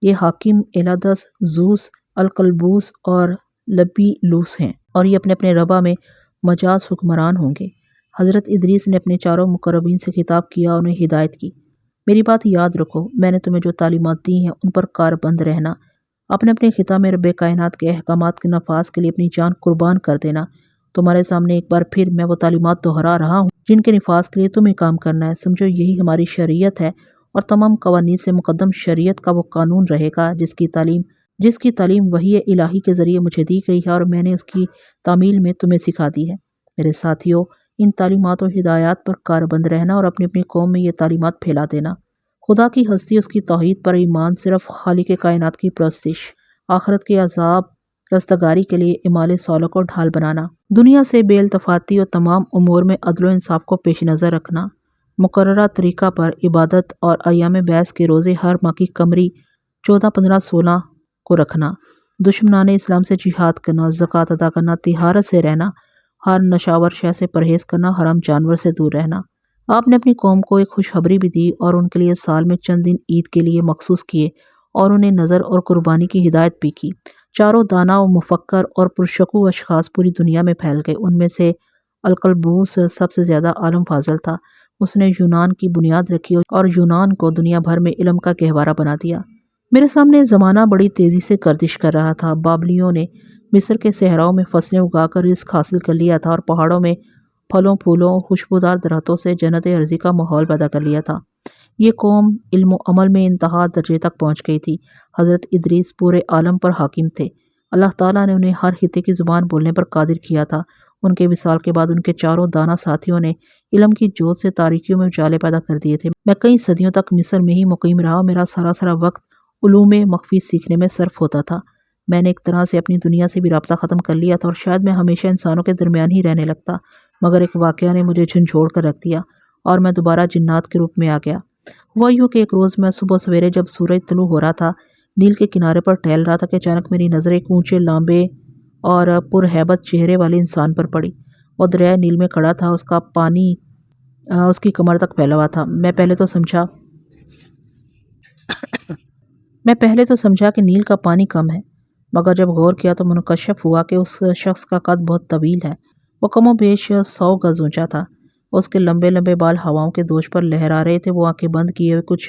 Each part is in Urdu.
یہ حاکم ایلادس، زوس، القلبوس اور لبیلوس ہیں، اور یہ اپنے اپنے ربع میں مجاز حکمران ہوں گے۔ حضرت ادریس نے اپنے چاروں مقربین سے خطاب کیا اور انہیں ہدایت کی، میری بات یاد رکھو، میں نے تمہیں جو تعلیمات دی ہیں ان پر کاربند رہنا، اپنے اپنے خطہ میں رب کائنات کے احکامات کے نفاذ کے لیے اپنی جان قربان کر دینا۔ تمہارے سامنے ایک بار پھر میں وہ تعلیمات دہرا رہا ہوں جن کے نفاذ کے لیے تمہیں کام کرنا ہے۔ سمجھو یہی ہماری شریعت ہے، اور تمام قوانین سے مقدم شریعت کا وہ قانون رہے گا جس کی تعلیم وحی الہی کے ذریعے مجھے دی گئی ہے، اور میں نے اس کی تعمیل میں تمہیں سکھا دی ہے۔ میرے ساتھیو، ان تعلیمات و ہدایات پر کاربند رہنا اور اپنی اپنی قوم میں یہ تعلیمات پھیلا دینا۔ خدا کی ہستی، اس کی توحید پر ایمان، صرف خالق کائنات کی پرستش، آخرت کے عذاب رستگاری کے لیے اعمال صالح کو ڈھال بنانا، دنیا سے بے التفاتی اور تمام امور میں عدل و انصاف کو پیش نظر رکھنا، مقررہ طریقہ پر عبادت اور ایام بیعث کے روزے ہر ماہ کی قمری 14، 15، 16 کو رکھنا، دشمنان اسلام سے جہاد کرنا، زکوٰۃ ادا کرنا، طہارت سے رہنا، ہر نشاور شے سے پرہیز کرنا، حرام جانور سے دور رہنا۔ آپ نے اپنی قوم کو ایک خوشخبری بھی دی اور ان کے لیے سال میں چند دن عید کے لیے مخصوص کیے، اور انہیں نظر اور قربانی کی ہدایت بھی کی۔ چاروں دانا و مفکر اور پرشکوہ اشخاص پوری دنیا میں پھیل گئے۔ ان میں سے القلبوس سب سے زیادہ عالم فاضل تھا، اس نے یونان کی بنیاد رکھی اور یونان کو دنیا بھر میں علم کا گہوارہ بنا دیا۔ میرے سامنے زمانہ بڑی تیزی سے گردش کر رہا تھا۔ بابلیوں نے مصر کے صحراؤں میں فصلیں اگا کر رزق حاصل کر لیا تھا، اور پہاڑوں میں پھلوں پھولوں خوشبودار درختوں سے جنت ارضی کا ماحول پیدا کر لیا تھا۔ یہ قوم علم و عمل میں انتہا درجے تک پہنچ گئی تھی۔ حضرت ادریس پورے عالم پر حاکم تھے۔ اللہ تعالیٰ نے انہیں ہر خطے کی زبان بولنے پر قادر کیا تھا۔ ان کے وصال کے بعد ان کے چاروں دانا ساتھیوں نے علم کی جوت سے تاریکیوں میں اجالے پیدا کر دیے تھے۔ میں کئی صدیوں تک مصر میں ہی مقیم رہا، میرا سارا وقت علوم مخفی سیکھنے میں صرف ہوتا تھا۔ میں نے ایک طرح سے اپنی دنیا سے بھی رابطہ ختم کر لیا تھا، اور شاید میں ہمیشہ انسانوں کے درمیان ہی رہنے لگتا، مگر ایک واقعہ نے مجھے جھنجھوڑ کر رکھ دیا اور میں دوبارہ جنات کے روپ میں آ گیا۔ ہوا یوں کہ ایک روز میں صبح سویرے جب سورج طلوع ہو رہا تھا، نیل کے کنارے پر ٹہل رہا تھا کہ اچانک میری نظر ایک اونچے لامبے اور پرہیبت چہرے والے انسان پر پڑی۔ وہ دریائے نیل میں کھڑا تھا، اس کا پانی اس کی کمر تک پھیلا ہوا تھا۔ میں پہلے تو سمجھا کہ نیل کا پانی کم ہے، مگر جب غور کیا تو منکشف ہوا کہ اس شخص کا قد بہت طویل ہے۔ وہ کم و بیش 100 گز اونچا تھا۔ اس کے لمبے لمبے بال ہواؤں کے دوش پر لہرا رہے تھے۔ وہ آنکھیں بند کیے ہوئے کچھ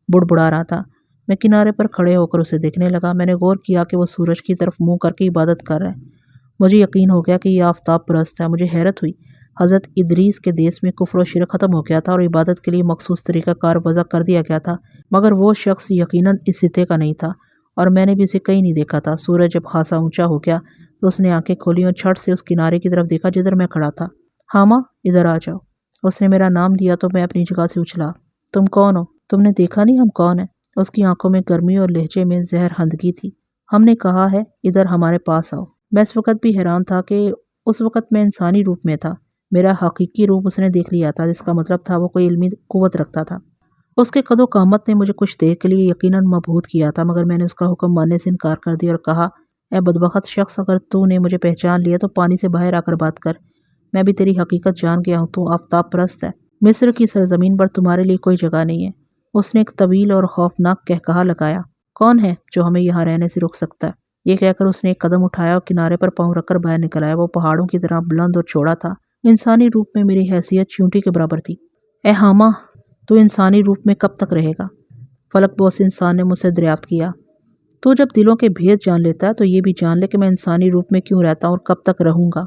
بڑبڑا رہا تھا۔ میں کنارے پر کھڑے ہو کر اسے دیکھنے لگا۔ میں نے غور کیا کہ وہ سورج کی طرف منہ کر کے عبادت کر رہا ہے۔ مجھے یقین ہو گیا کہ یہ آفتاب پرست ہے۔ مجھے حیرت ہوئی۔ حضرت ادریس کے دیس میں کفر و شرک ختم ہو گیا تھا اور عبادت کے لیے مخصوص طریقہ کار وضع کر دیا گیا تھا، مگر وہ شخص یقیناً اس خطے کا نہیں تھا، اور میں نے بھی اسے کہیں نہیں دیکھا تھا۔ سورج جب خاصا اونچا ہو گیا تو اس نے آنکھیں کھولی اور چھٹ سے اس کنارے کی طرف دیکھا جدھر میں کھڑا تھا۔ ہاما، ادھر آ جاؤ۔ اس نے میرا نام لیا تو میں اپنی جگہ سے اچھلا۔ تم کون ہو؟ تم نے دیکھا نہیں ہم کون ہیں؟ اس کی آنکھوں میں گرمی اور لہجے میں زہر ہندگی تھی۔ ہم نے کہا ہے ادھر ہمارے پاس آؤ۔ میں اس وقت بھی حیران تھا کہ اس وقت میں انسانی روپ میں تھا۔ میرا حقیقی روپ اس نے دیکھ لیا تھا، جس کا مطلب تھا وہ کوئی علمی قوت رکھتا تھا۔ اس کے قد و قامت نے مجھے کچھ دیر کے لیے یقیناً مبہوت کیا تھا، مگر میں نے اس کا حکم ماننے سے انکار کر دیا اور کہا، اے بدبخت شخص، اگر تو نے مجھے پہچان لیا تو پانی سے باہر آ کر بات کر۔ میں بھی تیری حقیقت جان گیا ہوں، تو آفتاب پرست ہے۔ مصر کی سرزمین پر تمہارے لیے کوئی جگہ نہیں ہے۔ اس نے ایک طویل اور خوفناک قہقہا لگایا۔ کون ہے جو ہمیں یہاں رہنے سے روک سکتا ہے؟ یہ کہہ کر اس نے ایک قدم اٹھایا اور کنارے پر پاؤں رکھ کر باہر نکل آیا۔ وہ پہاڑوں کی طرح بلند اور چوڑا تھا۔ انسانی روپ میں میری حیثیت چیونٹی کے برابر تھی۔ اے ہاما، تو انسانی روپ میں کب تک رہے گا؟ فلک بوس انسان نے مجھ سے دریافت کیا۔ تو جب دلوں کے بھید جان لیتا ہے تو یہ بھی جان لے کہ میں انسانی روپ میں کیوں رہتا ہوں اور کب تک رہوں گا۔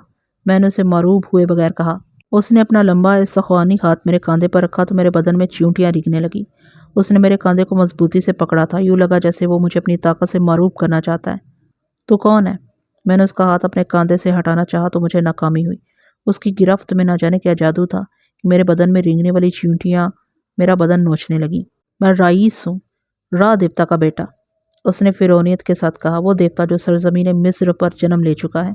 میں نے اسے معروب ہوئے بغیر کہا۔ اس نے اپنا لمبا استخوانی ہاتھ میرے کاندھے پر رکھا تو میرے بدن میں چیونٹیاں رگنے لگی۔ اس نے میرے کاندھے کو مضبوطی سے پکڑا تھا، یوں لگا جیسے وہ مجھے اپنی طاقت سے معروب کرنا چاہتا ہے۔ تو کون ہے؟ میں نے اس کا ہاتھ اپنے کاندھے سے ہٹانا چاہا تو مجھے ناکامی ہوئی۔ اس کی گرفت میں نہ جانے کیا جادو تھا کہ میرے بدن میں رینگنے والی چیونٹیاں میرا بدن نوچنے لگیں۔ میں رئیس ہوں، را دیوتا کا بیٹا، اس نے فرعونیت کے ساتھ کہا، وہ دیوتا جو سرزمین مصر پر جنم لے چکا ہے۔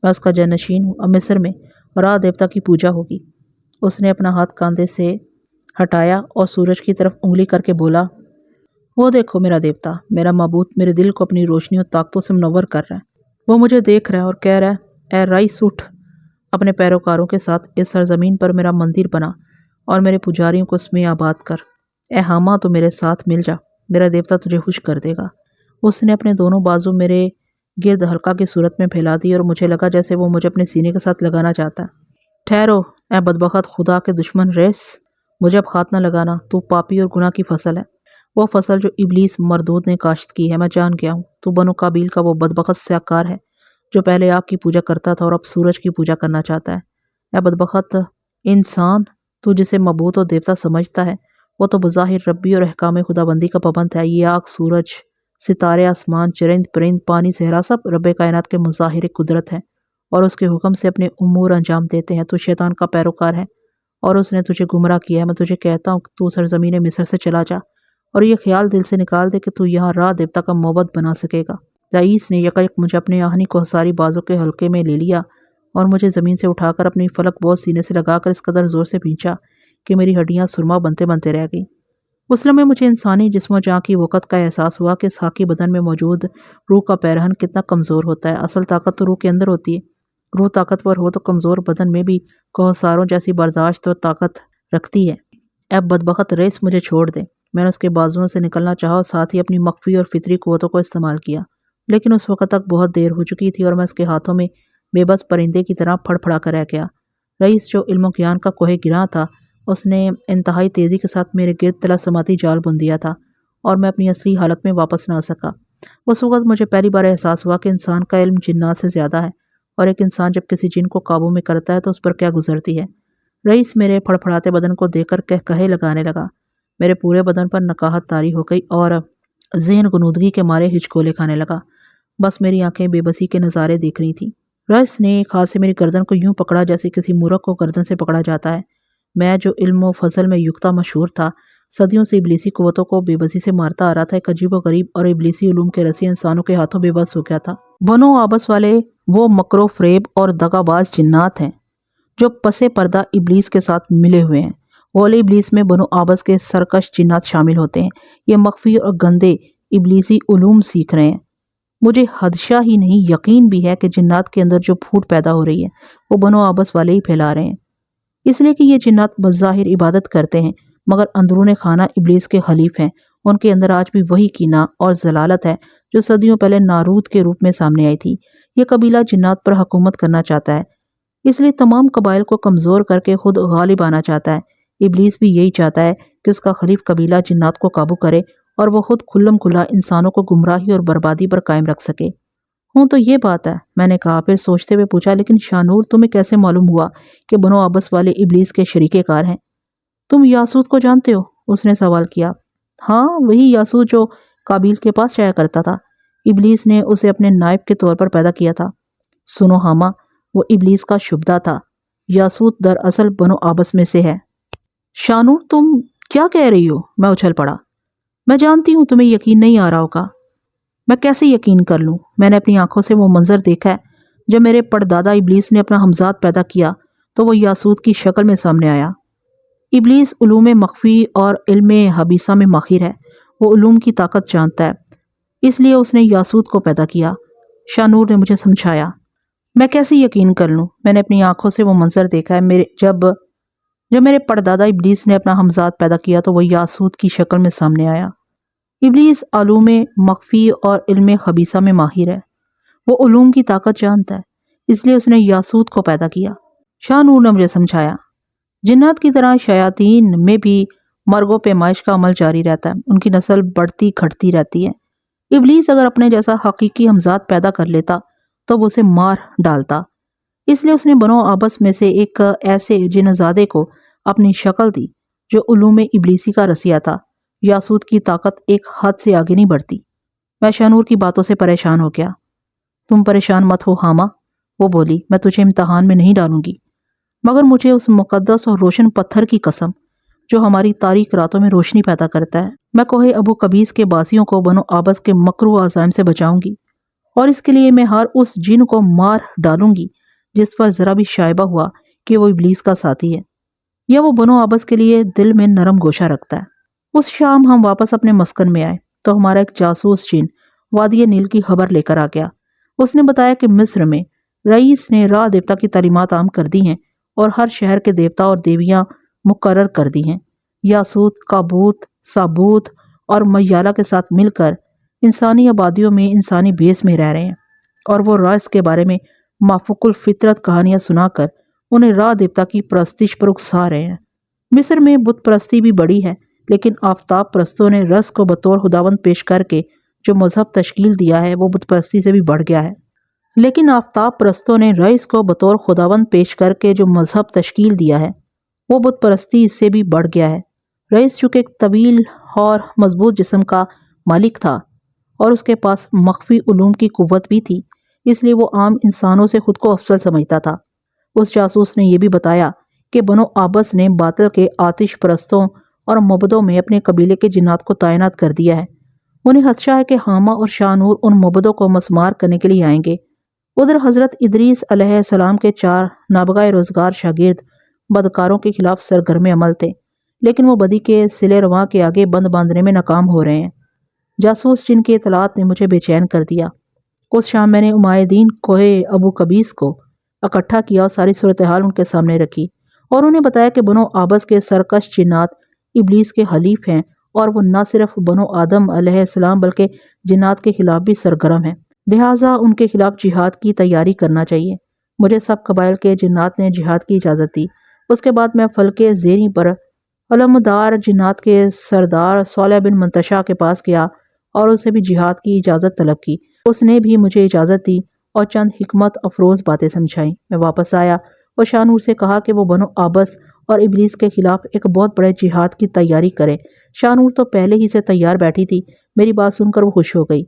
میں اس کا جانشین ہوں۔ اب مصر میں را دیوتا کی پوجا ہوگی۔ اس نے اپنا ہاتھ کاندھے سے ہٹایا اور سورج کی طرف انگلی کر کے بولا، وہ دیکھو میرا دیوتا، میرا معبود میرے دل کو اپنی روشنی اور طاقتوں سے منور کر رہا ہے۔ وہ مجھے دیکھ رہا ہے اور کہہ رہا ہے، اے رئیس اٹھ، اپنے پیروکاروں کے ساتھ اس سرزمین پر میرا مندر بنا اور میرے پجاریوں کو اس میں آباد کر۔ اے ہاما، تو میرے ساتھ مل جا۔ میرا دیوتا تجھے خوش کر دے گا۔ اس نے اپنے دونوں بازو میرے گرد حلقہ کی صورت میں پھیلا دی اور مجھے لگا جیسے وہ مجھے اپنے سینے کے ساتھ لگانا چاہتا ہے۔ ٹھہرو اے بدبخت خدا کے دشمن ریس، مجھے اب ہاتھ نہ لگانا، تو پاپی اور گناہ کی فصل ہے، وہ فصل جو ابلیس مردود نے کاشت کی ہے۔ میں جان گیا ہوں تو بنو قابیل کا وہ بدبخت سیاکار ہے جو پہلے آگ کی پوجا کرتا تھا اور اب سورج کی پوجا کرنا چاہتا ہے۔ اے بدبخت انسان، تو جسے معبود اور دیوتا سمجھتا ہے وہ تو بظاہر ربی اور احکام خداوندی کا پابند ہے۔ یہ آگ، سورج، ستارے، آسمان، چرند پرند، پانی، صحرا، سب رب کائنات کے مظاہر قدرت ہے اور اس کے حکم سے اپنے امور انجام دیتے ہیں۔ تو شیطان کا پیروکار ہے اور اس نے تجھے گمراہ کیا ہے۔ میں تجھے کہتا ہوں کہ تو سرزمین مصر سے چلا جا اور یہ خیال دل سے نکال دے کہ تو یہاں را دیوتا کا معبد بنا سکے گا۔ رئیس نے یکایک مجھے اپنے آہنی کوہساری بازو کے حلقے میں لے لیا اور مجھے زمین سے اٹھا کر اپنی فلک بوز سینے سے لگا کر اس قدر زور سے کھینچا کہ میری ہڈیاں سرما بنتے بنتے رہ گئیں۔ اس لمحے مجھے انسانی جسم و جاں کی وقت کا احساس ہوا کہ اس خاکی بدن میں موجود روح کا پیرہن کتنا کمزور ہوتا ہے۔ اصل طاقت تو روح کے اندر ہوتی ہے۔ روح طاقتور ہو تو کمزور بدن میں بھی کوہساروں جیسی برداشت اور طاقت رکھتی ہے۔ اے بدبخت ریس، مجھے چھوڑ دے۔ میں نے اس کے بازوؤں سے نکلنا چاہا اور ساتھ ہی اپنی مخفی اور فطری قوتوں کو استعمال کیا، لیکن اس وقت تک بہت دیر ہو چکی تھی اور میں اس کے ہاتھوں میں بے بس پرندے کی طرح پھڑ پھڑا کر رہ گیا۔ رئیس جو علم و گیان کا کوہ گراں تھا، اس نے انتہائی تیزی کے ساتھ میرے گرد طلسماتی جال بن دیا تھا اور میں اپنی اصلی حالت میں واپس نہ آ سکا۔ اس وقت مجھے پہلی بار احساس ہوا کہ انسان کا علم جنات سے زیادہ ہے اور ایک انسان جب کسی جن کو قابو میں کرتا ہے تو اس پر کیا گزرتی ہے۔ رئیس میرے پھڑپھڑاتے بدن کو دیکھ کر کہے لگانے لگا۔ میرے پورے بدن پر نقاہت طاری ہو گئی اور ذہن غنودگی کے مارے ہچکولے کھانے لگا۔ بس میری آنکھیں بے بسی کے نظارے دیکھ رہی تھیں۔ رئیس نے ایک ہاتھ سے میری گردن کو یوں پکڑا جیسے کسی مورخ کو گردن سے پکڑا جاتا ہے۔ میں جو علم و فضل میں یکتا مشہور تھا، صدیوں سے ابلیسی قوتوں کو بے بسی سے مارتا آ رہا تھا، ایک عجیب و غریب اور ابلیسی علوم کے رسی انسانوں کے ہاتھوں بے بس ہو گیا تھا۔ بنو آبس والے وہ مکر و فریب اور دغا باز جنات ہیں جو پسے پردہ ابلیس کے ساتھ ملے ہوئے ہیں۔ اول ابلیس میں بنو آبس کے سرکش جنات شامل ہوتے ہیں۔ یہ مخفی اور گندے ابلیسی علوم سیکھ رہے ہیں۔ مجھے خدشہ ہی نہیں، یقین بھی ہے کہ جنات کے اندر جو پھوٹ پیدا ہو رہی ہے وہ بنو آبس والے ہی پھیلا رہے ہیں، اس لیے کہ یہ جنات بظاہر عبادت کرتے ہیں مگر اندرون خانہ ابلیس کے حلیف ہیں۔ ان کے اندر آج بھی وہی کینہ اور ضلالت ہے جو صدیوں پہلے نارود کے روپ میں سامنے آئی تھی۔ یہ قبیلہ جنات پر حکومت کرنا چاہتا ہے، اس لیے تمام قبائل کو کمزور کر کے خود غالب آنا چاہتا ہے۔ ابلیس بھی یہی چاہتا ہے کہ اس کا خلیف قبیلہ جنات کو قابو کرے اور وہ خود کھلم کھلا انسانوں کو گمراہی اور بربادی پر قائم رکھ سکے۔ ہوں تو یہ بات ہے، میں نے کہا، پھر سوچتے ہوئے پوچھا، لیکن شاہ تمہیں کیسے معلوم ہوا کہ بنو آبس والے ابلیس کے شریک کار ہیں؟ تم یاسوت کو جانتے ہو؟ اس نے سوال کیا۔ ہاں، وہی یاسوت جو قابیل کے پاس جایا کرتا تھا۔ ابلیس نے اسے اپنے نائب کے طور پر پیدا کیا تھا۔ سنو حاما، وہ ابلیس کا شبدہ تھا۔ یاسوت دراصل بنو آبس میں سے ہے۔ شانور، تم کیا کہہ رہی ہو؟ میں اچھل پڑا۔ میں جانتی ہوں تمہیں یقین نہیں آ رہا ہوگا۔ میں کیسے یقین کر لوں؟ میں نے اپنی آنکھوں سے وہ منظر دیکھا ہے۔ جب میرے پردادا ابلیس نے اپنا ہمزاد پیدا کیا تو وہ یاسوت کی شکل میں سامنے آیا۔ ابلیس علوم مخفی اور علم حبیثہ میں ماہر ہے، وہ علوم کی طاقت جانتا ہے، اس لیے اس نے یاسوت کو پیدا کیا۔ شانور نے مجھے سمجھایا۔ میں کیسے یقین کر لوں؟ میں نے اپنی آنکھوں سے وہ منظر دیکھا ہے۔ جب میرے پردادا ابلیس نے اپنا ہمزاد پیدا کیا تو وہ یاسوت کی شکل میں سامنے آیا۔ ابلیس علوم مخفی اور علم خبیثہ میں ماہر ہے، وہ علوم کی طاقت جانتا ہے، اس لیے اس نے یاسوت کو پیدا کیا۔ شاہ نور نے مجھے سمجھایا۔ جنات کی طرح شیاطین میں بھی مرگ و پیمائش کا عمل جاری رہتا ہے، ان کی نسل بڑھتی گھٹتی رہتی ہے۔ ابلیس اگر اپنے جیسا حقیقی ہمزاد پیدا کر لیتا تو وہ اسے مار ڈالتا، اس لیے اس نے بنو آبس میں سے ایک ایسے جن زادے کو اپنی شکل دی جو علوم ابلیسی کا رسیا تھا۔ یاسوت کی طاقت ایک حد سے آگے نہیں بڑھتی۔ میں شانور کی باتوں سے پریشان ہو گیا۔ تم پریشان مت ہو حاما، وہ بولی، میں تجھے امتحان میں نہیں ڈالوں گی، مگر مجھے اس مقدس اور روشن پتھر کی قسم جو ہماری تاریک راتوں میں روشنی پیدا کرتا ہے، میں کوہ ابو قبیس کے باسیوں کو بنو آبس کے مکرو عزائم سے بچاؤں گی، اور اس کے لیے میں ہر اس جن کو مار ڈالوں گی جس پر ذرا بھی شائبہ ہوا کہ وہ ابلیس کا ساتھی ہے یا وہ بنو آبس کے لیے دل میں نرم گوشہ رکھتا ہے۔ اس شام ہم واپس اپنے مسکن میں آئے تو ہمارا ایک جاسوس جن وادی نیل کی خبر لے کر آ گیا۔ اس نے بتایا کہ مصر میں رئیس نے را دیوتا کی تعلیمات عام کر دی ہیں اور ہر شہر کے دیوتا اور دیویاں مقرر کر دی ہیں۔ یاسوت، کابوت، سابوت اور میالہ کے ساتھ مل کر انسانی آبادیوں میں انسانی بھیس میں رہ رہے ہیں، اور وہ رائس کے بارے میں مافوق الفطرت کہانیاں سنا کر انہیں را دیوتا کی پرستش پر اکسا رہے ہیں۔ مصر میں بت پرستی بھی بڑی ہے، لیکن آفتاب پرستوں نے رس کو بطور خداوند پیش کر کے جو مذہب تشکیل دیا ہے وہ بت پرستی سے بھی بڑھ گیا ہے۔ لیکن آفتاب پرستوں نے رئیس کو بطور خداوند پیش کر کے جو مذہب تشکیل دیا ہے وہ بت پرستی اس سے بھی بڑھ گیا ہے۔ رئیس چونکہ ایک طویل اور مضبوط جسم کا مالک تھا اور اس کے پاس مخفی علوم کی قوت بھی تھی، اس لیے وہ عام انسانوں سے خود کو افضل سمجھتا تھا۔ اس جاسوس نے یہ بھی بتایا کہ بنو آبس نے باطل کے آتش پرستوں اور مبدوں میں اپنے قبیلے کے جنات کو تعینات کر دیا ہے۔ انہیں خدشہ ہے کہ حامہ اور شاہ نور ان مبدوں کو مسمار کرنے کے لیے آئیں گے۔ ادھر حضرت ادریس علیہ السلام کے 4 نابغہ روزگار شاگرد بدکاروں کے خلاف سرگرم عمل تھے، لیکن وہ بدی کے سلے رواں کے آگے بند باندھنے میں ناکام ہو رہے ہیں۔ جاسوس جن کی اطلاعات نے مجھے بے چین کر دیا۔ اس شام میں نے عمائدین کوہ ابو قبیس کو اکٹھا کیا اور ساری صورتحال ان کے سامنے رکھی، اور انہیں بتایا کہ بنو آبس کے سرکش جنات ابلیس کے حلیف ہیں، اور وہ نہ صرف بنو آدم علیہ السلام بلکہ جنات کے خلاف بھی سرگرم ہیں، لہٰذا ان کے خلاف جہاد کی تیاری کرنا چاہیے۔ مجھے سب قبائل کے جنات نے جہاد کی اجازت دی۔ اس کے بعد میں فلکے زیریں پر علمدار جنات کے سردار صالح بن منتشا کے پاس گیا اور اس سے بھی جہاد کی اجازت طلب کی۔ اس نے بھی مجھے اجازت دی اور چند حکمت افروز باتیں سمجھائیں۔ میں واپس آیا اور شاہ نور سے کہا کہ وہ بنو آبس اور ابلیس کے خلاف ایک بہت بڑے جہاد کی تیاری کرے۔ شاہ نور تو پہلے ہی سے تیار بیٹھی تھی۔ میری بات سن کر وہ خوش ہو گئی۔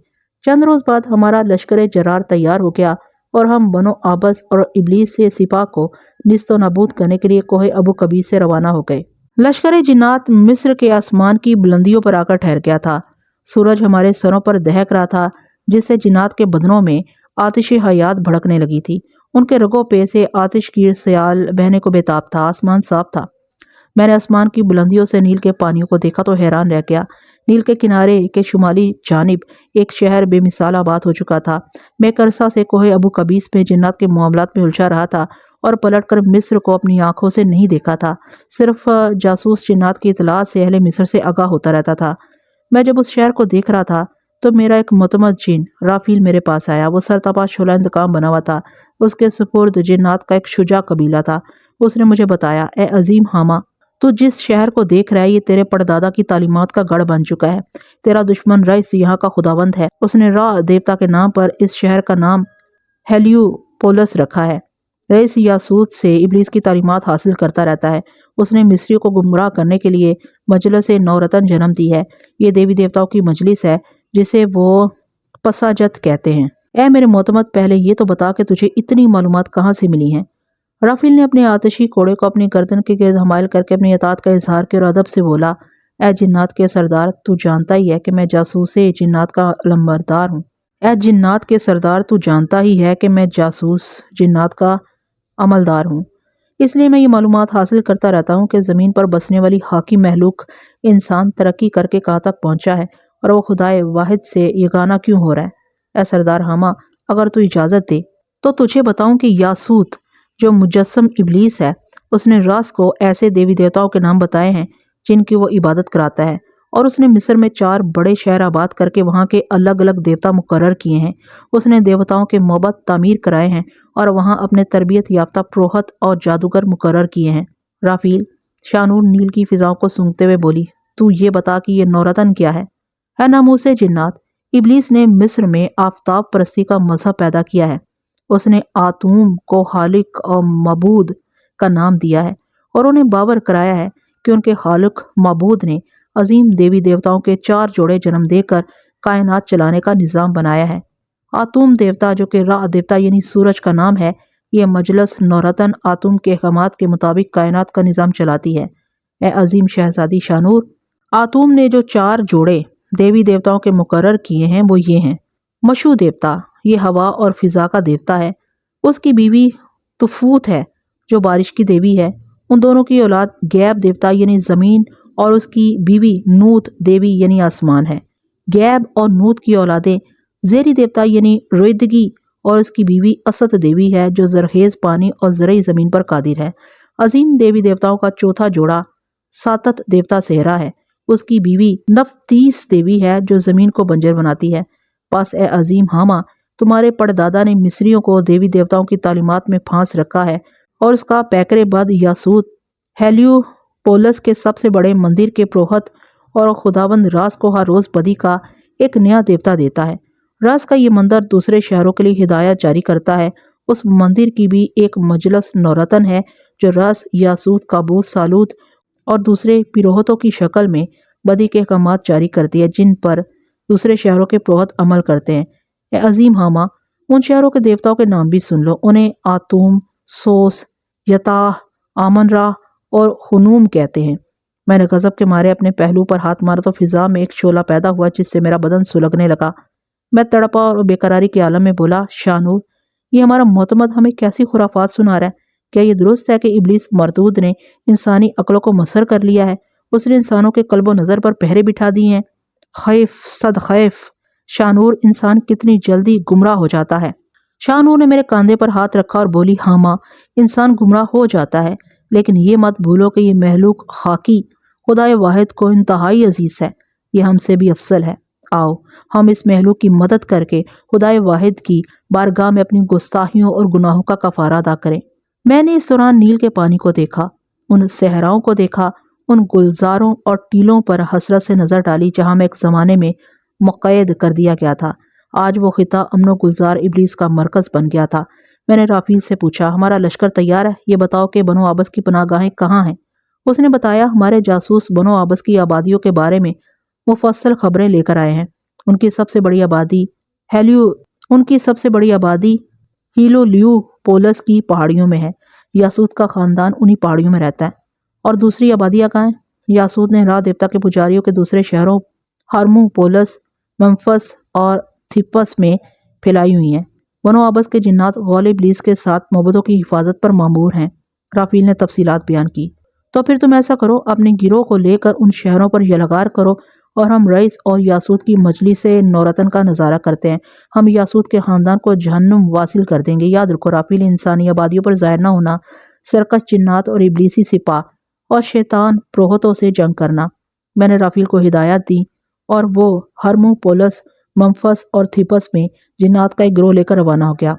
چند روز بعد ہمارا لشکر جرار تیار ہو گیا اور ہم بنو آبس اور ابلیس سے سپاہ کو نیست و نابود کرنے کے لیے کوہ ابو قبیس سے روانہ ہو گئے۔ لشکر جنات مصر کے آسمان کی بلندیوں پر آ کر ٹھہر گیا تھا۔ سورج ہمارے سروں پر دہک رہا تھا، جس سے جنات کے بدنوں میں آتش حیات بھڑکنے لگی تھی۔ ان کے رگوں پہ سے آتش کی سیال بہنے کو بےتاب تھا۔ آسمان صاف تھا۔ میں نے آسمان کی بلندیوں سے نیل کے پانیوں کو دیکھا تو حیران رہ گیا۔ نیل کے کنارے کے شمالی جانب ایک شہر بے مثال آباد ہو چکا تھا۔ میں ایک عرصہ سے کوہ ابو قبیس میں جنات کے معاملات میں الجھا رہا تھا اور پلٹ کر مصر کو اپنی آنکھوں سے نہیں دیکھا تھا، صرف جاسوس جنات کی اطلاعات سے اہل مصر سے آگاہ ہوتا رہتا تھا۔ میں جب اس شہر کو دیکھ رہا تھا تو میرا ایک معتمد جن رافیل میرے پاس آیا۔ وہ سرتاپا شعلہ انتقام بنا ہوا تھا۔ اس کے سپرد جنات کا ایک شجاع قبیلہ تھا۔ اس نے مجھے بتایا، اے عظیم حامہ، تو جس شہر کو دیکھ رہا ہے یہ تیرے پردادا کی تعلیمات کا گڑھ بن چکا ہے۔ تیرا دشمن رئیس یہاں کا خداوند ہے۔ اس نے را دیوتا کے نام پر اس شہر کا نام ہیلیو پولس رکھا ہے۔ رئیس یاسوت سے ابلیس کی تعلیمات حاصل کرتا رہتا ہے۔ اس نے مصریوں کو گمراہ کرنے کے لیے مجلس نورتن جنم دی ہے۔ یہ دیوی دیوتاؤں کی مجلس ہے جسے وہ پساجت کہتے ہیں۔ اے میرے معتمد، پہلے یہ تو بتا کہ تجھے اتنی معلومات کہاں سے ملی ہیں؟ رافیل نے اپنے آتشی کوڑے کو اپنی گردن کے گرد حمائل کر کے اپنی اطاعت کا اظہار کیا اور ادب سے بولا، اے جنات کے سردار، تو جانتا ہی ہے کہ میں جاسوس جنات کا علمبردار ہوں۔ اے جنات کے سردار، تو جانتا ہی ہے کہ میں جاسوس جنات کا عملدار ہوں۔ اس لیے میں یہ معلومات حاصل کرتا رہتا ہوں کہ زمین پر بسنے والی حاکم مخلوق انسان ترقی کر کے کہاں تک پہنچا ہے اور وہ خدائے واحد سے یگانہ کیوں ہو رہا ہے۔ اے سردار حامہ، اگر تو اجازت دے تو تجھے بتاؤں کہ یاسوت جو مجسم ابلیس ہے، اس نے راس کو ایسے دیوی دیوتاؤں کے نام بتائے ہیں جن کی وہ عبادت کراتا ہے، اور اس نے مصر میں 4 بڑے شہر آباد کر کے وہاں کے الگ الگ دیوتا مقرر کیے ہیں۔ اس نے دیوتاؤں کے معبد تعمیر کرائے ہیں اور وہاں اپنے تربیت یافتہ پروہت اور جادوگر مقرر کیے ہیں۔ رافیل، شاہ نور نیل کی فضاؤں کو سونگھتے ہوئے بولی، تو یہ بتا کہ یہ نورتن کیا ہے؟ اے ناموس جنات، ابلیس نے مصر میں آفتاب پرستی کا مذہب پیدا کیا ہے۔ اس نے آتوم کو خالق اور معبود کا نام دیا ہے اور انہیں باور کرایا ہے کہ ان کے خالق معبود نے عظیم دیوی دیوتاؤں کے 4 جوڑے جنم دے کر کائنات چلانے کا نظام بنایا ہے۔ آتوم دیوتا جو کہ را دیوتا یعنی سورج کا نام ہے، یہ مجلس نورتن آتوم کے احکامات کے مطابق کائنات کا نظام چلاتی ہے۔ اے عظیم شہزادی شاہ نور، آتوم نے جو 4 جوڑے دیوی دیوتاؤں کے مقرر کیے ہیں وہ یہ ہیں: مشو دیوتا، یہ ہوا اور فضا کا دیوتا ہے۔ اس کی بیوی تفوت ہے جو بارش کی دیوی ہے۔ ان دونوں کی اولاد گیب دیوتا یعنی زمین اور اس کی بیوی نوت دیوی یعنی آسمان ہے۔ گیب اور نوت کی اولادیں زیری دیوتا یعنی رویدگی اور اس کی بیوی اسد دیوی ہے جو زرخیز پانی اور زرعی زمین پر قادر ہے۔ عظیم دیوی دیوتاؤں کا چوتھا جوڑا ساتت دیوتا صحرا ہے۔ اس کی بیوی نفتیس دیوی ہے جو زمین کو بنجر بناتی ہے۔ پس اے عظیم ہاما، تمہارے پڑدادا نے مصریوں کو دیوی دیوتاؤں کی تعلیمات میں پھانس رکھا ہے، اور اس کا پیکر بد یاسوت ہیلیو پولس کے سب سے بڑے مندر کے پروہت اور خداوند راس کو ہر روز بدی کا ایک نیا دیوتا دیتا ہے۔ راس کا یہ مندر دوسرے شہروں کے لیے ہدایت جاری کرتا ہے۔ اس مندر کی بھی ایک مجلس نورتن ہے جو راس، یاسوت، کابوت، سالوت اور دوسرے پیروہتوں کی شکل میں بدی کے احکامات جاری کرتی ہے جن پر دوسرے شہروں کے پروہت عمل کرتے ہیں۔ اے عظیم ہاما، ان شہروں کے دیوتاؤں کے نام بھی سن لو۔ انہیں آتوم، سوس، یتاہ، آمن را اور خنوم کہتے ہیں۔ میں نے غضب کے مارے اپنے پہلو پر ہاتھ مارا تو فضا میں ایک شعلہ پیدا ہوا جس سے میرا بدن سلگنے لگا۔ میں تڑپا اور بے قراری کے عالم میں بولا، شانور، یہ ہمارا معتمد ہمیں کیسی خرافات سنا رہا ہے؟ کیا یہ درست ہے کہ ابلیس مردود نے انسانی عقلوں کو مسخر کر لیا ہے؟ اس نے انسانوں کے قلب و نظر پر پہرے بٹھا دیے ہیں۔ خیف صد خیف، شانور، انسان کتنی جلدی گمراہ ہو جاتا ہے۔ شانور نے میرے کاندھے پر ہاتھ رکھا اور بولی، ہاما، انسان گمراہ ہو جاتا ہے، لیکن یہ مت بھولو کہ یہ مہلوک خاکی خدائے واحد کو انتہائی عزیز ہے، یہ ہم سے بھی افضل ہے۔ آؤ ہم اس مہلوک کی مدد کر کے خدائے واحد کی بارگاہ میں اپنی گستاخیوں اور گناہوں کا کفارہ ادا کریں۔ میں نے اس دوران نیل کے پانی کو دیکھا، ان صحراؤں کو دیکھا، ان گلزاروں اور ٹیلوں پر حسرت سے نظر ڈالی جہاں میں ایک زمانے میں مقید کر دیا گیا تھا۔ آج وہ خطہ امن و گلزار ابلیس کا مرکز بن گیا تھا۔ میں نے رافیل سے پوچھا، ہمارا لشکر تیار ہے؟ یہ بتاؤ کہ بنو آبس کی پناہ گاہیں کہاں ہیں؟ اس نے بتایا، ہمارے جاسوس بنو آبس کی آبادیوں کے بارے میں مفصل خبریں لے کر آئے ہیں۔ ان کی سب سے بڑی آبادی ہیلولیو پولس کی پہاڑیوں میں ہے۔ یاسوت کا خاندان انہی پہاڑیوں میں رہتا ہے۔ اور دوسری آبادیاں کہاں ہیں؟ یاسوت نے را دیوتا کے پجاریوں کے دوسرے شہروں ہرمو پولس، ممفس اور تھیپس میں پھیلائی ہوئی ہیں۔ بنو آبس کے جنات غول ابلیس کے ساتھ معبدوں کی حفاظت پر مامور ہیں۔ رافیل نے تفصیلات بیان کی۔ تو پھر تم ایسا کرو، اپنے گروہ کو لے کر ان شہروں پر یلغار کرو اور ہم رئیس اور یاسوت کی مجلس نورتن کا نظارہ کرتے ہیں۔ ہم یاسوت کے خاندان کو جہنم واصل کر دیں گے۔ یاد رکھو رافیل، انسانی آبادیوں پر ظاہر نہ ہونا، سرکش جنات اور ابلیسی سپاہ اور شیطان پروہتوں سے جنگ کرنا۔ میں نے رافیل کو ہدایات دی اور وہ ہرمو پولس، ممفس اور تھیپس میں جنات کا ایک گروہ لے کر روانہ ہو گیا۔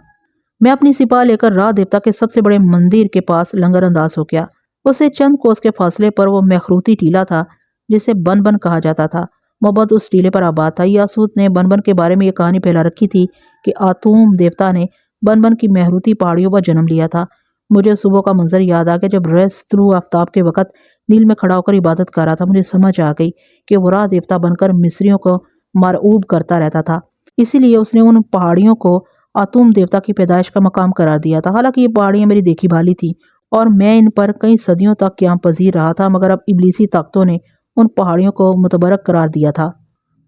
میں اپنی سپاہ لے کر را دیوتا کے سب سے بڑے مندر کے پاس لنگر انداز ہو گیا۔ اسے چند کوس کے فاصلے پر وہ میخروتی ٹیلہ تھا جسے بن بن کہا جاتا تھا۔ معبد اس ٹیلے پر آباد تھا۔ یاسوت نے بن بن کے بارے میں یہ کہانی پھیلا رکھی تھی کہ آتوم دیوتا نے بن بن کی میخروتی پہاڑیوں پر جنم لیا تھا۔ مجھے صبح کا منظر یاد آ گیا جب ریس طلوع آفتاب کے وقت نیل میں کھڑا ہو کر عبادت کر رہا تھا۔ مجھے سمجھ آ گئی کہ وہ را دیوتا بن کر مصریوں کو مرعوب کرتا رہتا تھا، اسی لیے اس نے ان پہاڑیوں کو آتوم دیوتا کی پیدائش کا مقام قرار دیا تھا۔ حالانکہ یہ پہاڑیاں میری دیکھی بھالی تھی اور میں ان پر کئی صدیوں تک قیام پذیر رہا تھا، مگر اب ابلیسی طاقتوں نے ان پہاڑیوں کو متبرک قرار دیا تھا۔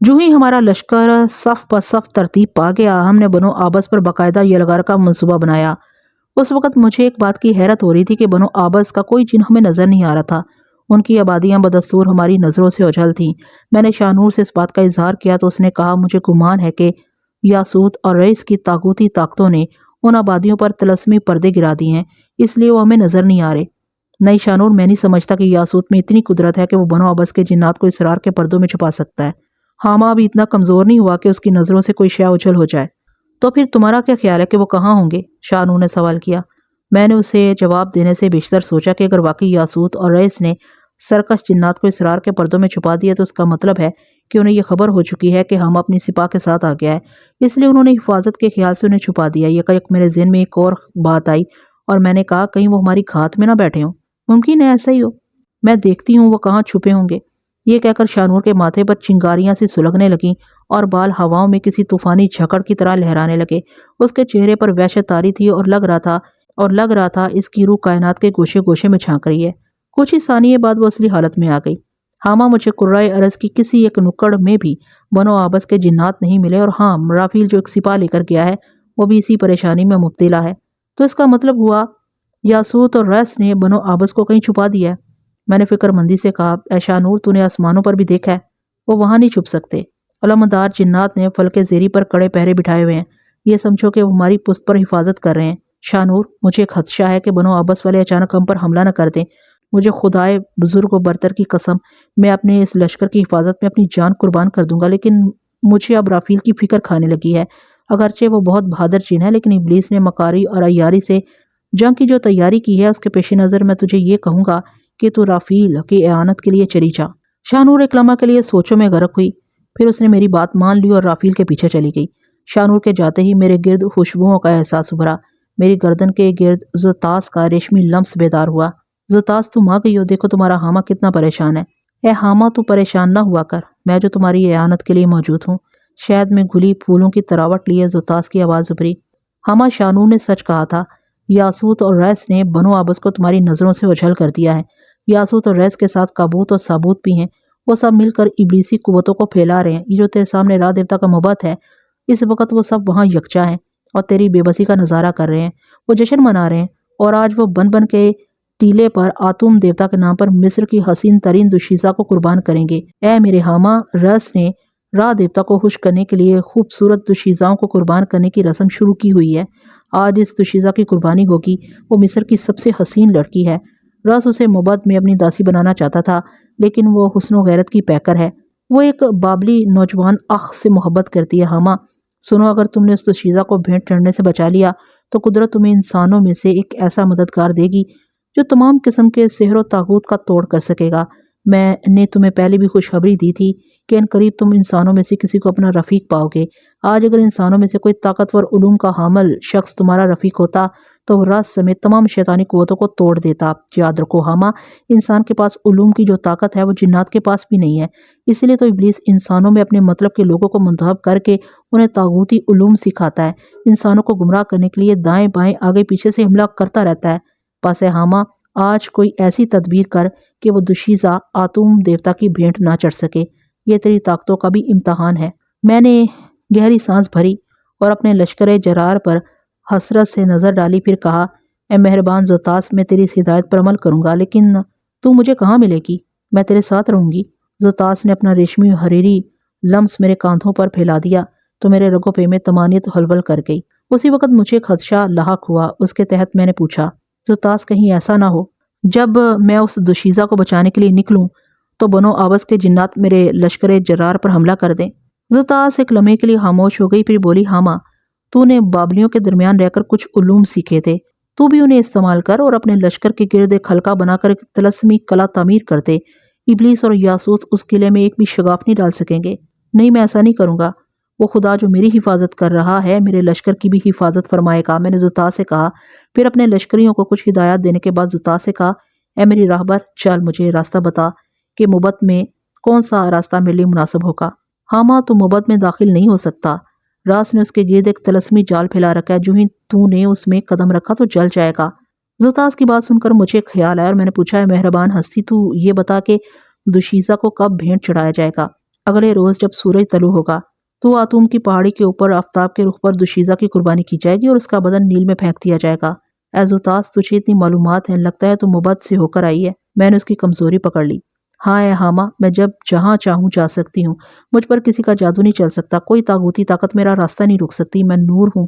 جو ہی ہمارا لشکر صف پہ صف ترتیب پا گیا، ہم نے بنو آبس پر باقاعدہ یلغار کا منصوبہ بنایا۔ اس وقت مجھے ایک بات کی حیرت ہو رہی تھی کہ بنو آبس کا کوئی چنہ ہمیں نظر نہیں آ رہا تھا۔ ان کی آبادیاں بدستور ہماری نظروں سے اوجھل تھیں۔ میں نے شانور سے اس بات کا اظہار کیا تو اس نے کہا، مجھے گمان ہے کہ یاسوت اور رئیس کی طاغوتی طاقتوں نے ان آبادیوں پر طلسمی پردے گرا دیے ہیں، اس لیے وہ ہمیں نظر نہیں آ رہے۔ نہیں شانور، میں نہیں سمجھتا کہ یاسوت میں اتنی قدرت ہے کہ وہ بنو آبس کے جنات کو اسرار کے پردوں میں چھپا سکتا ہے۔ ہاما ابھی اتنا کمزور نہیں ہوا کہ اس کی نظروں سے کوئی شے اوجھل ہو جائے۔ تو پھر تمہارا کیا خیال ہے کہ وہ کہاں ہوں گے؟ شانور نے سوال کیا۔ میں نے اسے جواب دینے سے بیشتر سوچا کہ اگر واقعی یاسوت اور رئیس نے سرکش جنات کو اسرار کے پردوں میں چھپا دیا تو اس کا مطلب ہے کہ انہیں یہ خبر ہو چکی ہے کہ ہم اپنی سپاہ کے ساتھ آ گیا ہے، اس لیے انہوں نے حفاظت کے خیال سے انہیں چھپا دیا۔ یکایک میرے ذہن میں ایک اور بات آئی اور میں نے کہا، کہیں وہ ہماری گھات میں نہ بیٹھے ہوں۔ ممکن ہے ایسا ہی ہو، میں دیکھتی ہوں وہ کہاں چھپے ہوں گے۔ یہ کہہ کر شانور کے ماتھے پر چنگاریاں سی سلگنے لگیں اور بال ہواؤں میں کسی طوفانی جھکڑ کی طرح لہرانے لگے۔ اس کے چہرے پر وحشت طاری تھی اور لگ رہا تھا اس کی روح کائنات کے گوشے گوشے میں جھانک رہی ہے۔ کچھ ہی ثانیے بعد وہ اصلی حالت میں آ گئی۔ ہاما، مجھے قرۂ ارض کی کسی ایک نکڑ میں بھی بنو آبس کے جنات نہیں ملے، اور ہاں، رافیل جو ایک سپاہ لے کر گیا ہے وہ بھی اسی پریشانی میں مبتلا ہے۔ تو اس کا مطلب ہوا یاسوت اور ریس نے بنو آبس کو کہیں چھپا دیا ہے۔ میں نے فکر مندی سے کہا، اے شانور، تو نے آسمانوں پر بھی دیکھا ہے، وہ وہاں نہیں چھپ سکتے۔ علمدار جنات نے فلک زیری پر کڑے پہرے بٹھائے ہوئے ہیں، یہ سمجھو کہ وہ ہماری پشت پر حفاظت کر رہے ہیں۔ شانور، مجھے ایک خدشہ ہے کہ بنو آبس والے اچانک ہم پر حملہ نہ کر دیں۔ مجھے خدائے بزرگ و برتر کی قسم، میں اپنے اس لشکر کی حفاظت میں اپنی جان قربان کر دوں گا، لیکن مجھے اب رافیل کی فکر کھانے لگی ہے۔ اگرچہ وہ بہت بہادر جن ہے، لیکن ابلیس نے مکاری اور عیاری سے جنگ کی جو تیاری کی ہے، اس کے پیش نظر میں تجھے یہ کہوں گا کہ تو رافیل کی اعانت کے لیے چلی جا۔ شاہنور ایک لمحہ کے لیے سوچوں میں غرق ہوئی، پھر اس نے میری بات مان لی اور رافیل کے پیچھے چلی گئی۔ شاہنور کے جاتے ہی میرے گرد خوشبوؤں کا احساس ابھرا، میری گردن کے گرد زوتاس کا ریشمی لمس بیدار ہوا۔ زوتاس تم آ گئی ہو، دیکھو تمہارا حامہ کتنا پریشان ہے۔ اے حامہ تو پریشان نہ ہوا کر، میں جو تمہاری اعانت کے لیے موجود ہوں۔ شہد میں گھلی پھولوں کی تراوٹ لیے زوتاس کی آواز ابھری۔ حامہ، شاہنور نے سچ کہا تھا، یاسوت اور ریس نے بنو آبس کو تمہاری نظروں سے اجھل کر دیا ہے۔ یاسوت اور ریس کے ساتھ کابوت اور سابوت بھی ہیں، وہ سب مل کر ابلیسی قوتوں کو پھیلا رہے ہیں۔ یہ جو تیرے سامنے راہ دیوتا کا مبت ہے، اس وقت وہ سب وہاں یکجا ہیں اور تیری بے بسی کا نظارہ کر رہے ہیں۔ وہ جشن منا رہے ہیں، اور آج وہ بن بن کے ٹیلے پر آتوم دیوتا کے نام پر مصر کی حسین ترین دوشیزہ کو قربان کریں گے۔ اے میرے حامہ، ریس نے راہ دیوتا کو خوش کرنے کے لیے خوبصورت دوشیزاؤں کو قربان کرنے کی رسم شروع کی ہوئی ہے۔ آج اس دوشیزہ کی قربانی ہوگی۔ وہ مصر کی سب سے حسین لڑکی ہے۔ رس اسے مبد میں اپنی داسی بنانا چاہتا تھا، لیکن وہ حسن و غیرت کی پیکر ہے۔ وہ ایک بابلی نوجوان اخ سے محبت کرتی ہے۔ حامہ سنو، اگر تم نے اس دوشیزہ کو بھینٹ چڑھنے سے بچا لیا تو قدرت تمہیں انسانوں میں سے ایک ایسا مددگار دے گی جو تمام قسم کے سحر و طاغوت کا توڑ کر سکے گا۔ میں نے تمہیں پہلے بھی خوشخبری دی تھی کہ ان قریب تم انسانوں میں سے کسی کو اپنا رفیق پاؤ گے۔ آج اگر انسانوں میں سے کوئی طاقتور علوم کا حامل شخص تمہارا رفیق ہوتا تو وہ رس سمیت تمام شیطانی قوتوں کو توڑ دیتا۔ یاد رکھو حامہ، انسان کے پاس علوم کی جو طاقت ہے وہ جنات کے پاس بھی نہیں ہے۔ اس لیے تو ابلیس انسانوں میں اپنے مطلب کے لوگوں کو منتخب کر کے انہیں طاغوتی علوم سکھاتا ہے، انسانوں کو گمراہ کرنے کے لیے دائیں بائیں آگے پیچھے سے حملہ کرتا رہتا ہے۔ پس اے حامہ، آج کوئی ایسی تدبیر کر کہ وہ دوشیزہ آتوم دیوتا کی بھینٹ نہ چڑھ سکے۔ یہ تیری طاقتوں کا بھی امتحان ہے۔ میں نے گہری سانس بھری اور اپنے لشکر جرار پر حسرت سے نظر ڈالی، پھر کہا، اے مہربان زوتاس، میں تیری اس ہدایت پر عمل کروں گا، لیکن تو مجھے کہاں ملے گی؟ میں تیرے ساتھ رہوں گی۔ زوتاس نے اپنا ریشمی حریری لمس میرے کاندھوں پر پھیلا دیا تو میرے رگوں پہ میں طمانینت ہلول کر گئی۔ اسی وقت مجھے ایک خدشہ لاحق ہوا۔ اس کے تحت میں نے پوچھا، زوتاس، کہیں ایسا نہ ہو جب میں اس دوشیزہ کو بچانے کے لیے نکلوں تو بنو آبس کے جنات میرے لشکر جرار پر حملہ کر دیں؟ زوتاس ایک لمحے کے لیے خاموش ہو گئی، پھر بولی، حامہ، تو نے بابلیوں کے درمیان رہ کر کچھ علوم سیکھے تھے، تو بھی انہیں استعمال کر اور اپنے لشکر کے گرد ایک حلقہ بنا کر ایک طلسمی قلعہ تعمیر کر دے۔ ابلیس اور یاسوت اس قلعے میں ایک بھی شگاف نہیں ڈال سکیں گے۔ نہیں، میں ایسا نہیں کروں گا۔ وہ خدا جو میری حفاظت کر رہا ہے میرے لشکر کی بھی حفاظت فرمائے گا۔ میں نے زوتاس سے کہا، پھر اپنے لشکریوں کو کچھ ہدایات دینے کے بعد زوتاس سے کہا، اے میری راہبر، چل مجھے راستہ بتا کہ مبت میں کون سا راستہ میرے لیے مناسب ہوگا۔ حامہ، تو مبت میں داخل نہیں ہو سکتا۔ راس نے اس کے گرد ایک طلسمی جال پھیلا رکھا ہے، جو ہی تو نے اس میں قدم رکھا تو جل جائے گا۔ زوتاس کی بات سن کر مجھے خیال آیا اور میں نے پوچھا، اے مہربان ہستی، تو یہ بتا کہ دوشیزہ کو کب بھینٹ چڑھایا جائے گا؟ اگلے روز جب سورج طلوع ہوگا تو آتوم کی پہاڑی کے اوپر آفتاب کے رخ پر دوشیزہ کی قربانی کی جائے گی اور اس کا بدن نیل میں پھینک دیا جائے گا۔ اے زوتاس، تجھے اتنی معلومات ہیں، لگتا ہے تو مبت سے ہو کر آئی ہے۔ میں نے اس کی کمزوری پکڑ لی۔ ہاں اے حامہ، میں جب جہاں چاہوں جا سکتی ہوں، مجھ پر کسی کا جادو نہیں چل سکتا، کوئی طاغوتی طاقت میرا راستہ نہیں روک سکتی۔ میں نور ہوں،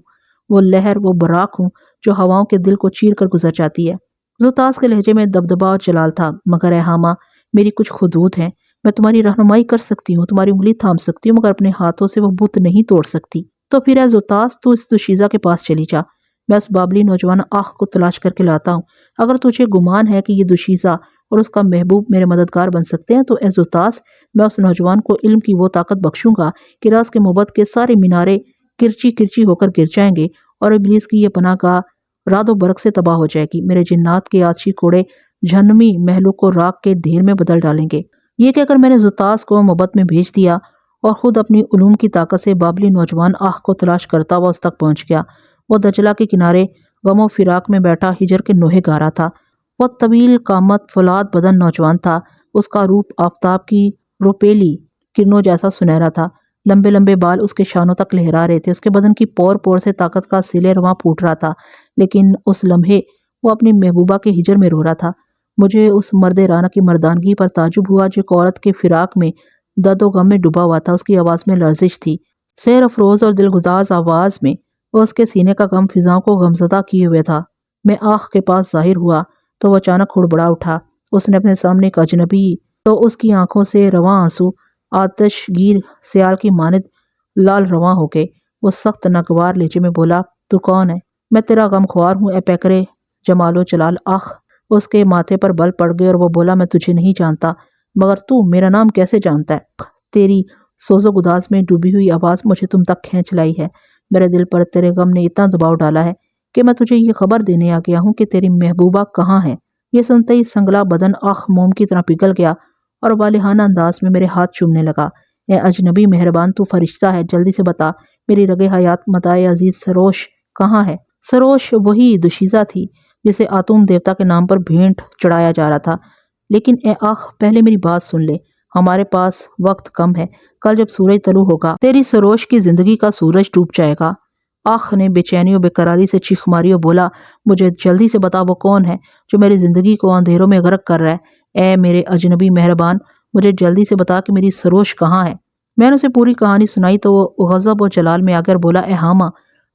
وہ لہر، وہ براق ہوں جو ہواؤں کے دل کو چیر کر گزر جاتی ہے۔ زوتاس کے لہجے میں دبدبا اور جلال تھا۔ مگر اے حامہ، میری کچھ حدود ہیں، میں تمہاری رہنمائی کر سکتی ہوں، تمہاری انگلی تھام سکتی ہوں، مگر اپنے ہاتھوں سے وہ بت نہیں توڑ سکتی۔ تو پھر اے زوتاس، تو اس دوشیزہ کے پاس چلی جا، میں اس بابلی نوجوان آخ کو تلاش کر کے لاتا ہوں۔ اگر تجھے گمان ہے کہ یہ دوشیزہ اور اس کا محبوب میرے مددگار بن سکتے ہیں تو اے زوتاس، میں اس نوجوان کو علم کی وہ طاقت بخشوں گا کہ راز کے مبت کے سارے مینارے کرچی کرچی ہو کر گر جائیں گے اور ابلیس کی یہ پناہ گاہ رعد و برق سے تباہ ہو جائے گی۔ میرے جنات کے آتشی کوڑے جہنمی محلوں کو راکھ کے ڈھیر میں بدل ڈالیں گے۔ یہ کہہ کر میں نے زوتاس کو مبت میں بھیج دیا اور خود اپنی علوم کی طاقت سے بابلی نوجوان آخ کو تلاش کرتا ہوا اس تک پہنچ گیا۔ وہ دجلہ کے کنارے غم و فراق میں بیٹھا ہجر کے نوحے گا رہا تھا۔ وہ طویل قامت فولاد بدن نوجوان تھا، اس کا روپ آفتاب کی روپیلی کرنوں جیسا سنہرا تھا، لمبے لمبے بال اس کے شانوں تک لہرا رہے تھے، اس کے بدن کی پور پور سے طاقت کا سیلِ رواں پھوٹ رہا تھا، لیکن اس لمحے وہ اپنی محبوبہ کے ہجر میں رو رہا تھا۔ مجھے اس مرد رانہ کی مردانگی پر تعجب ہوا جو ایک عورت کے فراق میں درد و غم میں ڈوبا ہوا تھا۔ اس کی آواز میں لرزش تھی، سیر افروز اور دلگداز آواز میں اس کے سینے کا غم فضاؤں کو غمزدہ کیے ہوئے تھا۔ میں آخ کے پاس ظاہر ہوا تو وہ اچانک ہڑبڑا اٹھا اس نے اپنے سامنے ایک اجنبی تو اس کی آنکھوں سے رواں آنسو آتش گیر سیال کی مانند لال رواں ہو گئے۔ وہ سخت ناگوار لہجے میں بولا، تو کون ہے؟ میں تیرا غمخوار ہوں اے پیکرے جمال و جلال۔ آخ! اس کے ماتھے پر بل پڑ گئے اور وہ بولا، میں تجھے نہیں جانتا، مگر تو میرا نام کیسے جانتا ہے؟ تیری سوز و گداز میں ڈوبی ہوئی آواز مجھے تم تک کھینچ لائی ہے۔ میرے دل پر تیرے غم نے اتنا دباؤ ڈالا ہے کہ میں تجھے یہ خبر دینے آ گیا ہوں کہ تیری محبوبہ کہاں ہے۔ یہ سنتے ہی سنگلا بدن موم کی طرح پگھل گیا اور والہانہ انداز میں میرے ہاتھ چومنے لگا۔ اے اجنبی مہربان، تو فرشتہ ہے، جلدی سے بتا میری رگ حیات متاع عزیز سروش کہاں ہے؟ سروش وہی دوشیزہ تھی جسے آتوم دیوتا کے نام پر بھینٹ چڑھایا جا رہا تھا۔ لیکن اے پہلے میری بات سن لے، ہمارے پاس وقت کم ہے۔ کل جب سورج طلوع ہوگا تیری سروش کی زندگی کا سورج ڈوب جائے گا۔ نے بے چینی و بے قراری سے چیخ ماری اور بولا، مجھے جلدی سے بتا وہ کون ہے جو میری زندگی کو اندھیروں میں غرق کر رہا ہے۔ اے میرے اجنبی مہربان، مجھے جلدی سے بتا کہ میری سروش کہاں ہے۔ میں نے اسے پوری کہانی سنائی تو وہ غضب و جلال میں آ کر بولا، اے حاما،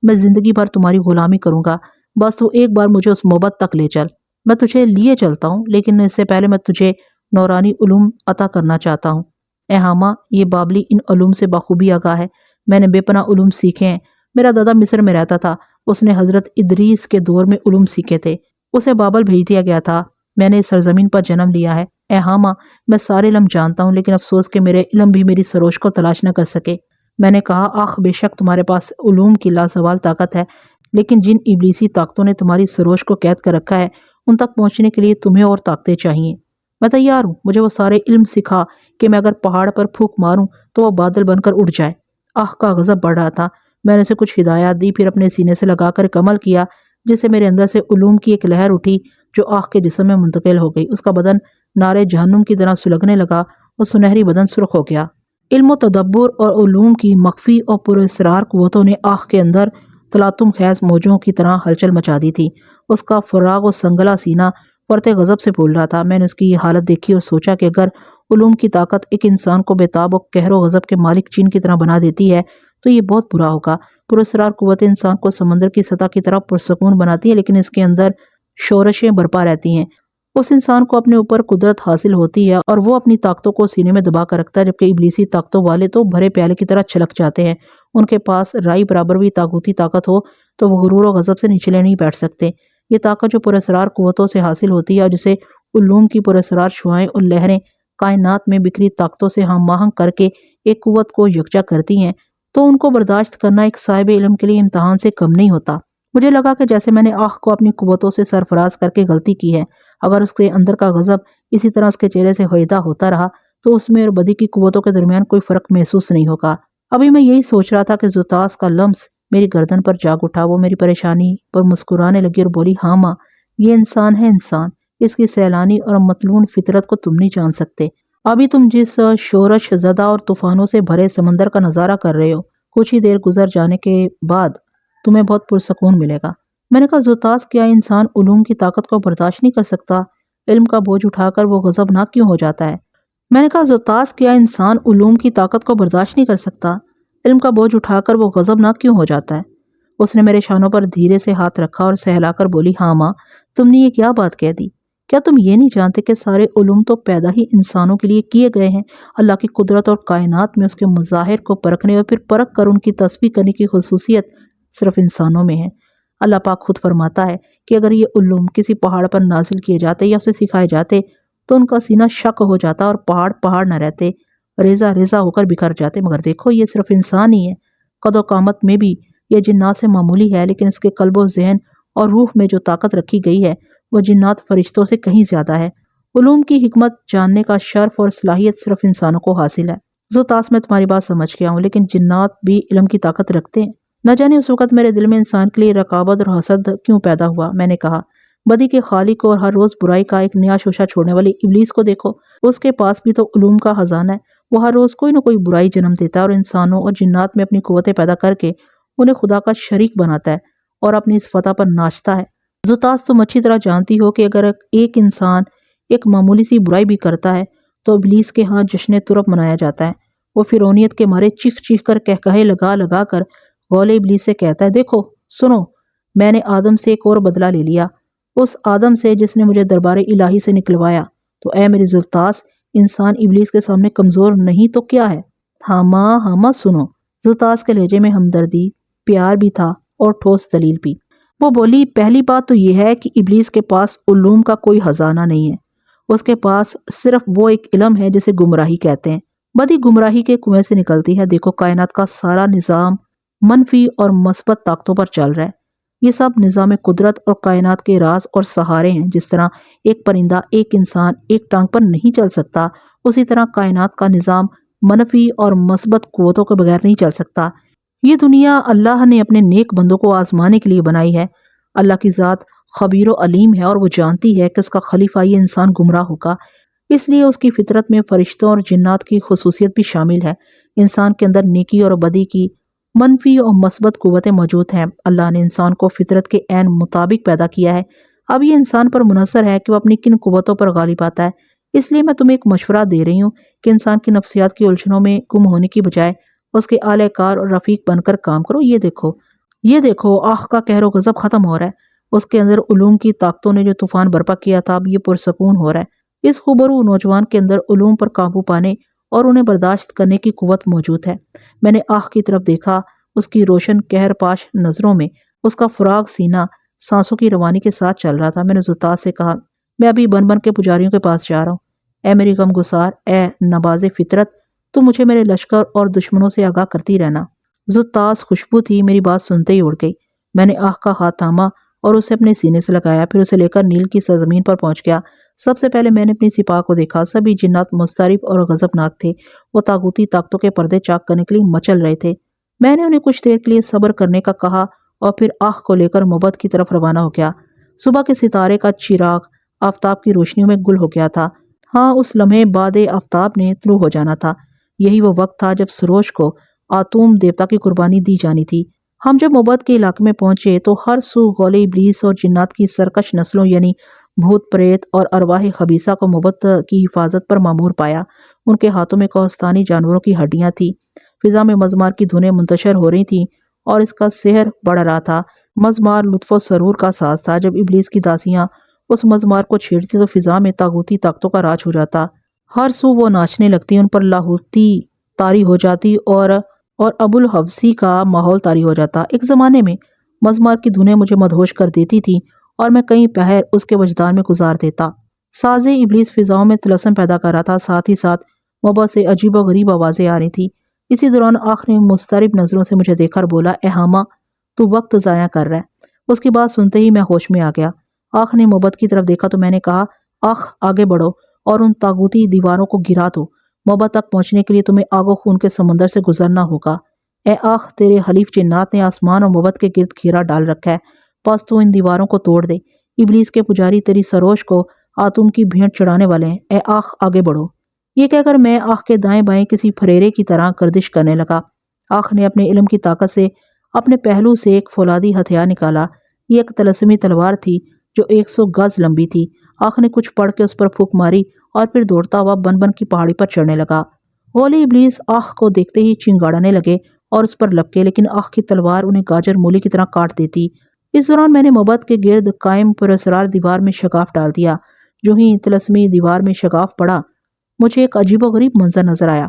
میں زندگی بھر تمہاری غلامی کروں گا، بس تو ایک بار مجھے اس محبت تک لے چل۔ میں تجھے لیے چلتا ہوں، لیکن اس سے پہلے میں تجھے نورانی علوم عطا کرنا چاہتا ہوں۔ اے حاما، یہ بابلی ان علوم سے بخوبی آگاہ ہے، میں نے بے پناہ علوم سیکھے ہیں۔ میرا دادا مصر میں رہتا تھا، اس نے حضرت ادریس کے دور میں علوم سیکھے تھے، اسے بابل بھیج دیا گیا تھا، میں نے اس سرزمین پر جنم لیا ہے۔ اے حاما، میں سارے علم جانتا ہوں، لیکن افسوس کہ میرے علم بھی میری سروش کو تلاش نہ کر سکے۔ میں نے کہا، بے شک تمہارے پاس علوم کی لازوال طاقت ہے، لیکن جن ابلیسی طاقتوں نے تمہاری سروش کو قید کر رکھا ہے ان تک پہنچنے کے لیے تمہیں اور طاقتیں چاہیے۔ میں تیار ہوں، مجھے وہ سارے علم سکھا کہ میں اگر پہاڑ پر پھونک ماروں تو وہ بادل بن کر اڑ جائے۔ کا غضب بڑھ رہا تھا، میں نے اسے کچھ ہدایات دی، پھر اپنے سینے سے لگا کر ایک عمل کیا جس سے میرے اندر سے علوم کی ایک لہر اٹھی جو کے جسم میں منتقل ہو گئی۔ اس کا بدن نارے جہنم کی طرح سلگنے لگا اور سنہری بدن سرخ ہو گیا۔ علم و تدبر اور علوم کی مخفی اور پراسرار قوتوں نے کے اندر تلاطم خیز موجوں کی طرح ہلچل مچا دی تھی۔ اس کا فراغ و سنگلا سینہ پرت غضب سے پھول رہا تھا۔ میں نے اس کی یہ حالت دیکھی اور سوچا کہ اگر علوم کی طاقت ایک انسان کو بےتاب و قہر و غضب کے مالک چین کی طرح بنا دیتی ہے تو یہ بہت برا ہوگا۔ پراسرار قوت انسان کو سمندر کی سطح کی طرح پرسکون بناتی ہے، لیکن اس کے اندر شورشیں برپا رہتی ہیں۔ اس انسان کو اپنے اوپر قدرت حاصل ہوتی ہے اور وہ اپنی طاقتوں کو سینے میں دبا کر رکھتا ہے، جبکہ ابلیسی طاقتوں والے تو بھرے پیالے کی طرح چھلک جاتے ہیں۔ ان کے پاس رائی برابر بھی طاغوتی طاقت ہو تو وہ غرور و غضب سے نچلے نہیں بیٹھ سکتے۔ یہ طاقت جو پراسرار قوتوں سے حاصل ہوتی ہے اور جسے علوم کی پراسرار شعاعیں اور لہریں کائنات میں بکھری طاقتوں سے ہم آہنگ کر کے ایک قوت کو یکجا کرتی ہیں، تو ان کو برداشت کرنا ایک صاحب علم کے لیے امتحان سے کم نہیں ہوتا۔ مجھے لگا کہ جیسے میں نے کو اپنی قوتوں سے سرفراز کر کے غلطی کی ہے، اگر اس کے اندر کا غضب اسی طرح اس کے چہرے سے ہویدا ہوتا رہا تو اس میں اور بدی کی قوتوں کے درمیان کوئی فرق محسوس نہیں ہوگا۔ ابھی میں یہی سوچ رہا تھا کہ زوتاس کا لمس میری گردن پر جاگ اٹھا۔ وہ میری پریشانی پر مسکرانے لگی اور بولی، ہاں ماں، یہ انسان ہے، انسان، اس کی سیلانی اور متلون فطرت کو تم نہیں جان سکتے۔ ابھی تم جس شورش زدہ اور طوفانوں سے بھرے سمندر کا نظارہ کر رہے ہو، کچھ ہی دیر گزر جانے کے بعد تمہیں بہت پرسکون ملے گا۔ میں نے کہا، زوتاس، کیا انسان علوم کی طاقت کو برداشت نہیں کر سکتا؟ علم کا بوجھ اٹھا کر وہ غضبناک کیوں ہو جاتا ہے؟ میں نے کہا، زوتاس، کیا انسان علوم کی طاقت کو برداشت نہیں کر سکتا؟ علم کا بوجھ اٹھا کر وہ غضبناک کیوں ہو جاتا ہے؟ اس نے میرے شانوں پر دھیرے سے ہاتھ رکھا اور سہلا کر بولی، ہاں ماں، تم نے یہ کیا بات کہہ دی؟ کیا تم یہ نہیں جانتے کہ سارے علوم تو پیدا ہی انسانوں کے لیے کیے گئے ہیں؟ اللہ کی قدرت اور کائنات میں اس کے مظاہر کو پرکھنے اور پھر پرکھ کر ان کی تصفیہ کرنے کی خصوصیت صرف انسانوں میں ہے۔ اللہ پاک خود فرماتا ہے کہ اگر یہ علوم کسی پہاڑ پر نازل کیے جاتے یا اسے سکھائے جاتے تو ان کا سینہ شک ہو جاتا اور پہاڑ نہ رہتے، ریزہ ریزہ ہو کر بکھر جاتے۔ مگر دیکھو، یہ صرف انسان ہی ہے۔ قد و قامت میں بھی یہ جنات سے معمولی ہے، لیکن اس کے قلب و ذہن اور روح میں جو طاقت رکھی گئی ہے وہ جنات فرشتوں سے کہیں زیادہ ہے۔ علوم کی حکمت جاننے کا شرف اور صلاحیت صرف انسانوں کو حاصل ہے۔ زوتاس، میں تمہاری بات سمجھ گیا ہوں، لیکن جنات بھی علم کی طاقت رکھتے ہیں۔ نہ جانے اس وقت میرے دل میں انسان کے لیے رقابت اور حسد کیوں پیدا ہوا۔ میں نے کہا، بدی کے خالق اور ہر روز برائی کا ایک نیا شوشہ چھوڑنے والی ابلیس کو دیکھو، اس کے پاس بھی تو علوم کا خزانہ ہے۔ وہ ہر روز کوئی نہ کوئی برائی جنم دیتا ہے اور انسانوں اور جنات میں اپنی قوتیں پیدا کر کے انہیں خدا کا شریک بناتا ہے اور اپنی اس فتح پر ناچتا ہے۔ زوتاس، تم اچھی طرح جانتی ہو کہ اگر ایک انسان ایک معمولی سی برائی بھی کرتا ہے تو ابلیس کے ہاں جشن طرب منایا جاتا ہے۔ وہ فرعونیت کے مارے چیخ چیخ کر کہکہے لگا لگا کر غول ابلیس سے کہتا ہے، دیکھو، سنو، میں نے آدم سے ایک اور بدلہ لے لیا، اس آدم سے جس نے مجھے دربار الہی سے نکلوایا تو اے میری زلطاس، انسان ابلیس کے سامنے کمزور نہیں تو کیا ہے؟ ہاما سنو۔ زلطاس کے لہجے میں ہمدردی، پیار بھی تھا اور ٹھوس دلیل بھی۔ وہ بولی، پہلی بات تو یہ ہے کہ ابلیس کے پاس علوم کا کوئی خزانہ نہیں ہے، اس کے پاس صرف وہ ایک علم ہے جسے گمراہی کہتے ہیں۔ بدی گمراہی کے کنویں سے نکلتی ہے۔ دیکھو، کائنات کا سارا نظام منفی اور مثبت طاقتوں پر چل رہا ہے۔ یہ سب نظام قدرت اور کائنات کے راز اور سہارے ہیں۔ جس طرح ایک پرندہ ایک انسان ایک ٹانگ پر نہیں چل سکتا، اسی طرح کائنات کا نظام منفی اور مثبت قوتوں کے بغیر نہیں چل سکتا۔ یہ دنیا اللہ نے اپنے نیک بندوں کو آزمانے کے لیے بنائی ہے۔ اللہ کی ذات خبیر و علیم ہے اور وہ جانتی ہے کہ اس کا خلیفہ یہ انسان گمراہ ہوگا، اس لیے اس کی فطرت میں فرشتوں اور جنات کی خصوصیت بھی شامل ہے۔ انسان کے اندر نیکی اور بدی کی منفی اور مثبت قوتیں موجود ہیں۔ اللہ نے انسان کو فطرت کے عین مطابق پیدا کیا ہے۔ اب یہ انسان پر منحصر ہے کہ وہ اپنی کن قوتوں پر غالب آتا ہے۔ اس لیے میں تمہیں ایک مشورہ دے رہی ہوں کہ انسان کی نفسیات کی الجھنوں میں گم ہونے کی بجائے اس کے اعلی کار اور رفیق بن کر کام کرو۔ یہ دیکھو آہ کا قہر و غضب ختم ہو رہا ہے۔ اس کے اندر علوم کی طاقتوں نے جو طوفان برپا کیا تھا، اب یہ پرسکون ہو رہا ہے۔ اس خوبرو نوجوان کے اندر علوم پر قابو پانے اور انہیں برداشت کرنے کی قوت موجود ہے۔ میں نے آہ کی طرف دیکھا، اس کی روشن قہر پاش نظروں میں اس کا فراغ سینہ سانسوں کی روانی کے ساتھ چل رہا تھا۔ میں نے زلطاس سے کہا، میں ابھی بن بن کے پجاریوں کے پاس جا رہا ہوں۔ اے میری غم گسار، اے نباز فطرت، تو مجھے میرے لشکر اور دشمنوں سے آگاہ کرتی رہنا۔ زلطاس خوشبو تھی، میری بات سنتے ہی اڑ گئی۔ میں نے آہ کا ہاتھ تھاما اور اسے اپنے سینے سے لگایا، پھر اسے لے کر نیل کی سرزمین پر پہنچ گیا۔ سب سے پہلے میں نے اپنی سپاہ کو دیکھا۔ سبھی جنات مضطرب اور غضبناک تھے۔ وہ طاغوتی طاقتوں کے پردے چاک کرنے کے لیے مچل رہے تھے۔ میں نے انہیں کچھ دیر کے لیے صبر کرنے کا کہا اور پھر آہ کو لے کر مبد کی طرف روانہ ہو گیا۔ صبح کے ستارے کا چراغ آفتاب کی روشنیوں میں گل ہو گیا تھا۔ ہاں، اس لمحے بعد آفتاب نے طلوع ہو جانا تھا۔ یہی وہ وقت تھا جب سروش کو آتوم دیوتا کی قربانی دی جانی تھی۔ ہم جب مبد کے علاقے میں پہنچے تو ہر سو غول ابلیس اور جنات کی سرکش نسلوں یعنی بھوت پریت اور ارواح خبیثہ کو مبد کی حفاظت پر مامور پایا۔ ان کے ہاتھوں میں کوہستانی جانوروں کی ہڈیاں تھیں۔ فضا میں مزمار کی دھنیں منتشر ہو رہی تھیں اور اس کا سحر بڑھ رہا تھا۔ مزمار لطف و سرور کا ساز تھا۔ جب ابلیس کی داسیاں اس مزمار کو چھیڑتی تو فضا میں طاغوتی طاقتوں کا راج ہو جاتا۔ ہر سو وہ ناچنے لگتی، ان پر لاہوتی طاری ہو جاتی اور ابو الحبسی کا ماحول طاری ہو جاتا۔ ایک زمانے میں مزمار کی دھنیں مجھے مدہوش کر دیتی تھی اور میں کئی پہر اس کے وجدان میں گزار دیتا۔ ساز ابلیس فضاؤں میں طلسم پیدا کر رہا تھا، ساتھ ہی ساتھ مبد سے عجیب و غریب آوازیں آ رہی تھی۔ اسی دوران آخ نے مضطرب نظروں سے مجھے دیکھ کر بولا، اے حاما، تو وقت ضائع کر رہا ہے۔ اس کی بات سنتے ہی میں ہوش میں آ گیا۔ آخ نے مبد کی طرف دیکھا تو میں نے کہا، آخ آگے بڑھو اور ان طاغوتی دیواروں کو گرا دو۔ مبد تک پہنچنے کے لیے تمہیں آگ و خون کے سمندر سے گزرنا ہوگا۔ اے آخ، تیرے حلیف جنات نے آسمان اور مبد کے گرد گھیرا ڈال رکھا ہے، پس تو ان دیواروں کو توڑ دے۔ ابلیس کے پجاری تیری سروش کو آتم کی بھینٹ چڑھانے والے ہیں۔ اے آخ آگے بڑھو۔ یہ کہہ کر میں آخ کے دائیں بائیں کسی پھریرے کی طرح گردش کرنے لگا۔ آخ نے اپنے علم کی طاقت سے اپنے پہلو سے ایک فولادی ہتھیار نکالا۔ یہ ایک طلسمی تلوار تھی جو 100 گز لمبی تھی۔ آخ نے کچھ پڑھ کے اس پر پھونک ماری اور پھر دوڑتا ہوا بن بن کی پہاڑی پر چڑھنے لگا۔ غول ابلیس آخ کو دیکھتے ہی چنگاڑنے لگے اور اس پر لپکے، لیکن آخ کی تلوار انہیں گاجر مولی کی طرح کاٹ دیتی۔ اس دوران میں نے مبد کے گرد قائم پراسرار دیوار میں شگاف ڈال دیا۔ جو ہی طلسمی دیوار میں شگاف پڑا، مجھے ایک عجیب و غریب منظر نظر آیا۔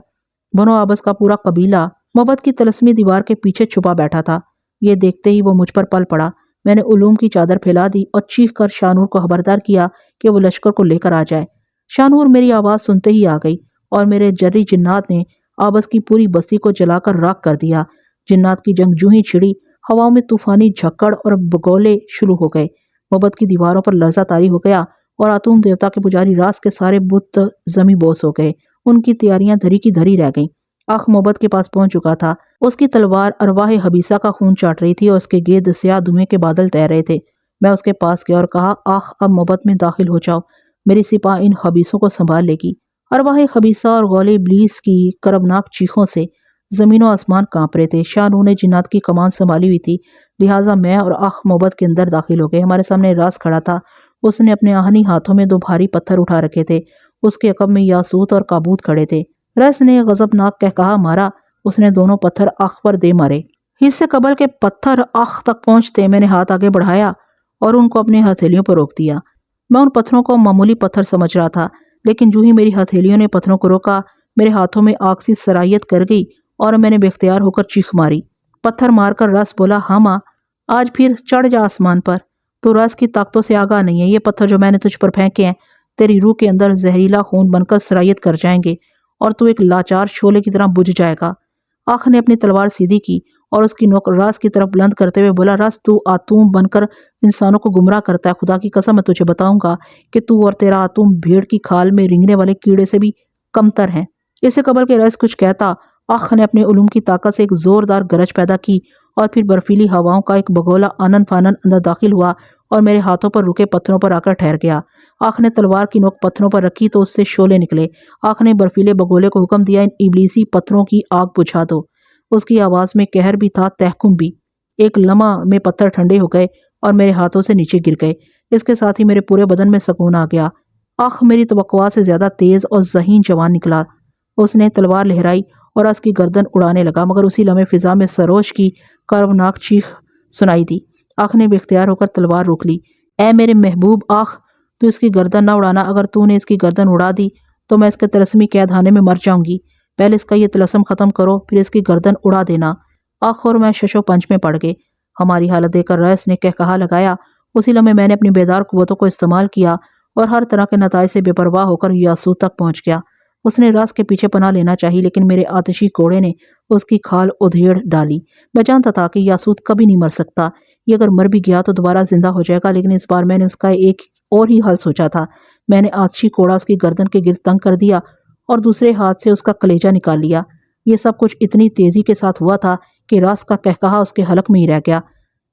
بنو آبس کا پورا قبیلہ مبد کی طلسمی دیوار کے پیچھے چھپا بیٹھا تھا۔ یہ دیکھتے ہی وہ مجھ پر پل پڑا۔ میں نے علوم کی چادر پھیلا دی اور چیخ کر شاہ نور کو خبردار کیا کہ وہ لشکر کو لے کر آ جائے۔ شاہ نور میری آواز سنتے ہی آ گئی اور میرے جری جنات نے آبس کی پوری بستی کو جلا کر راکھ کر دیا۔ جنات کی جنگ جو ہی چھڑی، ہواؤں میں طوفانی جھکڑ اور بگولے شروع ہو گئے۔ مبد کی دیواروں پر لرزہ طاری ہو گیا اور آتوم دیوتا کے پجاری راس کے سارے بت زمیں بوس ہو گئے۔ ان کی تیاریاں دھری کی دھری رہ گئیں۔ آخ مبد کے پاس پہنچ چکا تھا۔ اس کی تلوار ارواح حبیثہ کا خون چاٹ رہی تھی اور اس کے گرد سیاہ دھوئیں کے بادل تیر رہے تھے۔ میں اس کے پاس گیا اور کہا، آخ اب مبد میں داخل ہو جاؤ، میری سپاہ ان حبیثوں کو سنبھال لے گی۔ ارواح خبیثہ اور غول ابلیس کی کربناک چیخوں سے زمین و آسمان کانپ رہے تھے۔ شاہ نور نے جنات کی کمان سنبھالی ہوئی تھی، لہٰذا میں اور آخ مبد کے اندر داخل ہو گئے۔ ہمارے سامنے راس کھڑا تھا۔ اس نے اپنے آہنی ہاتھوں میں 2 بھاری پتھر اٹھا رکھے تھے۔ اس کے عقب میں یاسوت اور کابوت کھڑے تھے۔ رس نے غضبناک قہقہا مارا۔ اس نے دونوں پتھر آخ پر دے مارے۔ اس سے قبل کے پتھر آخ تک پہنچتے میں نے ہاتھ آگے بڑھایا اور ان کو اپنے ہتھیلیوں پر روک دیا۔ میں ان پتھروں کو معمولی پتھر سمجھ رہا تھا، لیکن جو ہی میری ہتھیلیوں نے پتھروں کو روکا میرے ہاتھوں میں آگ سی سرایت کر گئی اور میں نے بے اختیار ہو کر چیخ ماری۔ پتھر مار کر رس بولا، ہاں ماں، آج پھر چڑھ جا آسمان پر۔ تو رس کی طاقتوں سے آگاہ نہیں ہے، یہ پتھر جو میں نے تجھ پر پھینکے ہیں تیری روح کے اندر زہریلا خون بن کر سرایت کر جائیں گے اور تو ایک لاچار شعلے کی طرح بجھ جائے گا۔ آخ نے اپنی تلوار سیدھی کی اور اس کی نوک راس کی طرف بلند کرتے ہوئے بولا، راس تو آتوم بن کر انسانوں کو گمراہ کرتا ہے، خدا کی قسم میں تجھے بتاؤں گا کہ تو اور تیرا آتوم بھیڑ کی کھال میں رینگنے والے کیڑے سے بھی کمتر ہیں۔ اسے قبل کہ رئیس کچھ کہتا، آخ نے اپنے علوم کی طاقت سے ایک زوردار گرج پیدا کی اور پھر برفیلی ہواؤں کا ایک بگولا آنن فانن اندر داخل ہوا اور میرے ہاتھوں پر رکے پتھروں پر آ کر ٹھہر گیا۔ آخ نے تلوار کی نوک پتھروں پر رکھی تو اس سے شعلے نکلے۔ آخ نے برفیلے بگولے کو حکم دیا، ان ابلیسی پتھروں کی آگ بجھا دو۔ اس کی آواز میں قہر بھی تھا، تحکم بھی۔ ایک لمحہ میں پتھر ٹھنڈے ہو گئے اور میرے ہاتھوں سے نیچے گر گئے۔ اس کے ساتھ ہی میرے پورے بدن میں سکون آ گیا۔ آخ میری توقعات سے زیادہ تیز اور ذہین جوان نکلا۔ اس نے تلوار لہرائی اور اس کی گردن اڑانے لگا، مگر اسی لمحے فضا میں سروش کی کربناک چیخ سنائی دی۔ آخ نے بے اختیار ہو کر تلوار روک لی۔ اے میرے محبوب آخ، تو اس کی گردن نہ اڑانا، اگر تو نے اس کی گردن اڑا دی تو میں اس کے طلسمی قید خانے میں مر جاؤں گی۔ پہلے اس کا یہ طلسم ختم کرو، پھر اس کی گردن اڑا دینا۔ آخ اور میں شش و پنج میں پڑ گئے۔ ہماری حالت دیکھ کر رئیس نے کہا لگایا۔ اسی لمحے میں نے اپنی بیدار قوتوں کو استعمال کیا اور ہر طرح کے نتائج سے بے پرواہ ہو کر یاسوت تک پہنچ گیا۔ اس نے راس کے پیچھے پناہ لینا چاہی، لیکن میرے آتشی کوڑے نے اس کی کھال ادھیڑ ڈالی۔ میں جانتا تھا کہ یاسوت کبھی نہیں مر سکتا، یہ اگر مر بھی گیا تو دوبارہ زندہ ہو جائے گا، لیکن اس بار میں نے اس کا ایک اور ہی حل سوچا تھا۔ میں نے آتشی کوڑا اس کی گردن کے گرد تنگ کر دیا اور دوسرے ہاتھ سے اس کا کلیجہ نکال لیا۔ یہ سب کچھ اتنی تیزی کے ساتھ ہوا تھا کہ راس کا کہکہا اس کے حلق میں ہی رہ گیا۔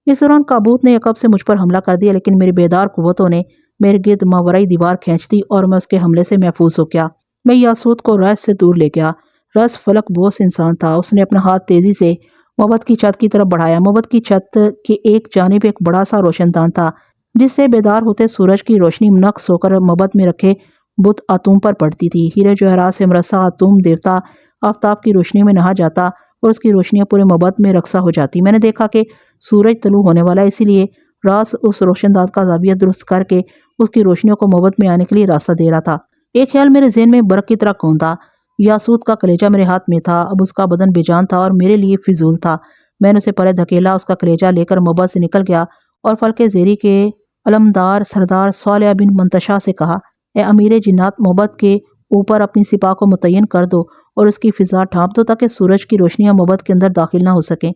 اس دوران کابوت نے یکب سے مجھ پر حملہ کر دیا، لیکن میری بیدار قوتوں نے میرے گرد ماورائی دیوار کھینچ دی اور میں اس کے حملے سے محفوظ ہو گیا۔ میں یاسوت کو رئیس سے دور لے گیا۔ رئیس فلک بوس انسان تھا۔ اس نے اپنا ہاتھ تیزی سے محبت کی چھت کی طرف بڑھایا۔ محبت کی چھت کے ایک جانب ایک بڑا سا روشن دان تھا، جس سے بیدار ہوتے سورج کی روشنی نقص ہو کر محبت میں رکھے بت آتوم پر پڑتی تھی۔ ہیرے جواہرات سے مرصع آتوم دیوتا آفتاب کی روشنی میں نہا جاتا اور اس کی روشنیاں پورے محبت میں رقصہ ہو جاتی۔ میں نے دیکھا کہ سورج طلوع ہونے والا، اسی لیے راس اس روشن دان کا زاویہ درست کر کے اس کی روشنیوں کو محبت میں آنے کے لیے راستہ دے رہا تھا۔ ایک خیال میرے ذہن میں برق کی طرح کوندا۔ یاسوت کا کلیجہ میرے ہاتھ میں تھا، اب اس کا بدن بے جان تھا اور میرے لیے فضول تھا۔ میں نے اسے پرے دھکیلا، اس کا کلیجہ لے کر محبت سے نکل گیا اور فلک زیری کے علمدار سردار صالح بن منتشا سے کہا، اے امیر جنات، محبت کے اوپر اپنی سپاہ کو متعین کر دو اور اس کی فضا ڈھانپ دو تاکہ سورج کی روشنیاں محبت کے اندر داخل نہ ہو سکیں۔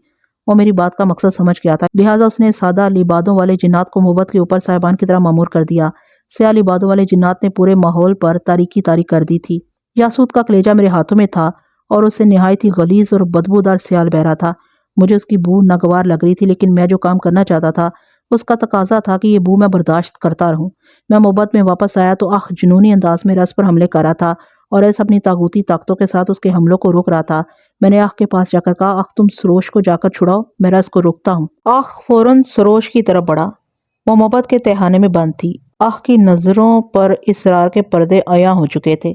وہ میری بات کا مقصد سمجھ گیا تھا، لہٰذا اس نے سادہ لبادوں والے جنات کو محبت کے اوپر صاحبان کی طرح مامور کر دیا۔ سیاہ لبادوں والے جنات نے پورے ماحول پر تاریکی طاری کر دی تھی۔ یاسوت کا کلیجہ میرے ہاتھوں میں تھا اور اس سے نہایت ہی غلیظ اور بدبودار سیال بہ رہا تھا۔ مجھے اس کی بو ناگوار لگ رہی تھی، لیکن میں جو کام کرنا چاہتا تھا اس کا تقاضا تھا کہ یہ بو میں برداشت کرتا رہوں۔ میں محبت میں واپس آیا تو آخ جنونی انداز میں رس پر حملے کر رہا تھا اور ایس اپنی طاغوتی طاقتوں کے ساتھ اس کے حملوں کو روک رہا تھا۔ میں نے آخ کے پاس جا کر کہا، آخ تم سروش کو جا کر چھڑاؤ، میں رس کو روکتا ہوں۔ آخ فوراً سروش کی طرف بڑھا۔ وہ محبت کے تہخانے میں بند تھی۔ آخ کی نظروں پر اسرار کے پردے عیاں ہو چکے تھے۔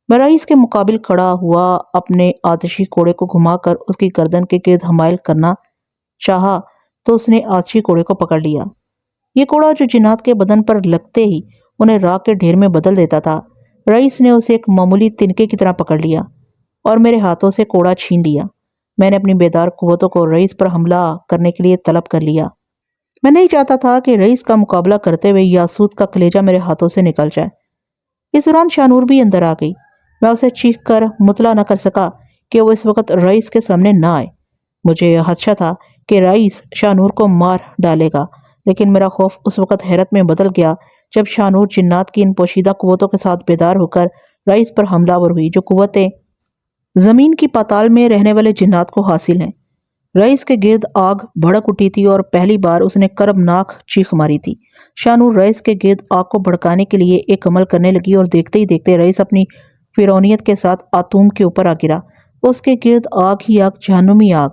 میں رئیس کے مقابل کھڑا ہوا اپنے آتشی کوڑے کو گھما کر اس کی گردن کے گرد حمائل کرنا چاہا تو اس نے آتشی کوڑے کو پکڑ لیا۔ یہ کوڑا جو جنات کے بدن پر لگتے ہی انہیں راکھ کے ڈھیر میں بدل دیتا تھا، رئیس نے اسے ایک معمولی تنکے کی طرح پکڑ لیا اور میرے ہاتھوں سے کوڑا چھین لیا۔ میں نے اپنی بیدار قوتوں کو رئیس پر حملہ کرنے کے لیے طلب کر لیا۔ میں نہیں چاہتا تھا کہ رئیس کا مقابلہ کرتے ہوئے یاسوت کا کلیجہ میرے ہاتھوں سے نکل جائے۔ اس دوران شانور بھی اندر آ گئی۔ میں اسے چیخ کر مطلع نہ کر سکا کہ وہ اس وقت رئیس کے سامنے نہ آئے۔ مجھے خدشہ تھا کہ رئیس شانور کو مار ڈالے گا، لیکن میرا خوف اس وقت حیرت میں بدل گیا جب شانور جنات کی ان پوشیدہ قوتوں کے ساتھ بیدار ہو کر رئیس پر حملہ آور ہوئی، جو قوتیں زمین کی پاتال میں رہنے والے جنات کو حاصل ہیں۔ رئیس کے گرد آگ بھڑک اٹھی تھی اور پہلی بار اس نے کربناک چیخ ماری تھی۔ شانور رئیس کے گرد آگ کو بھڑکانے کے لیے ایک عمل کرنے لگی اور دیکھتے ہی دیکھتے رئیس اپنی فرعونیت کے ساتھ آتوم کے اوپر آ گرا۔ اس کے گرد آگ ہی آگ، جہنمی آگ،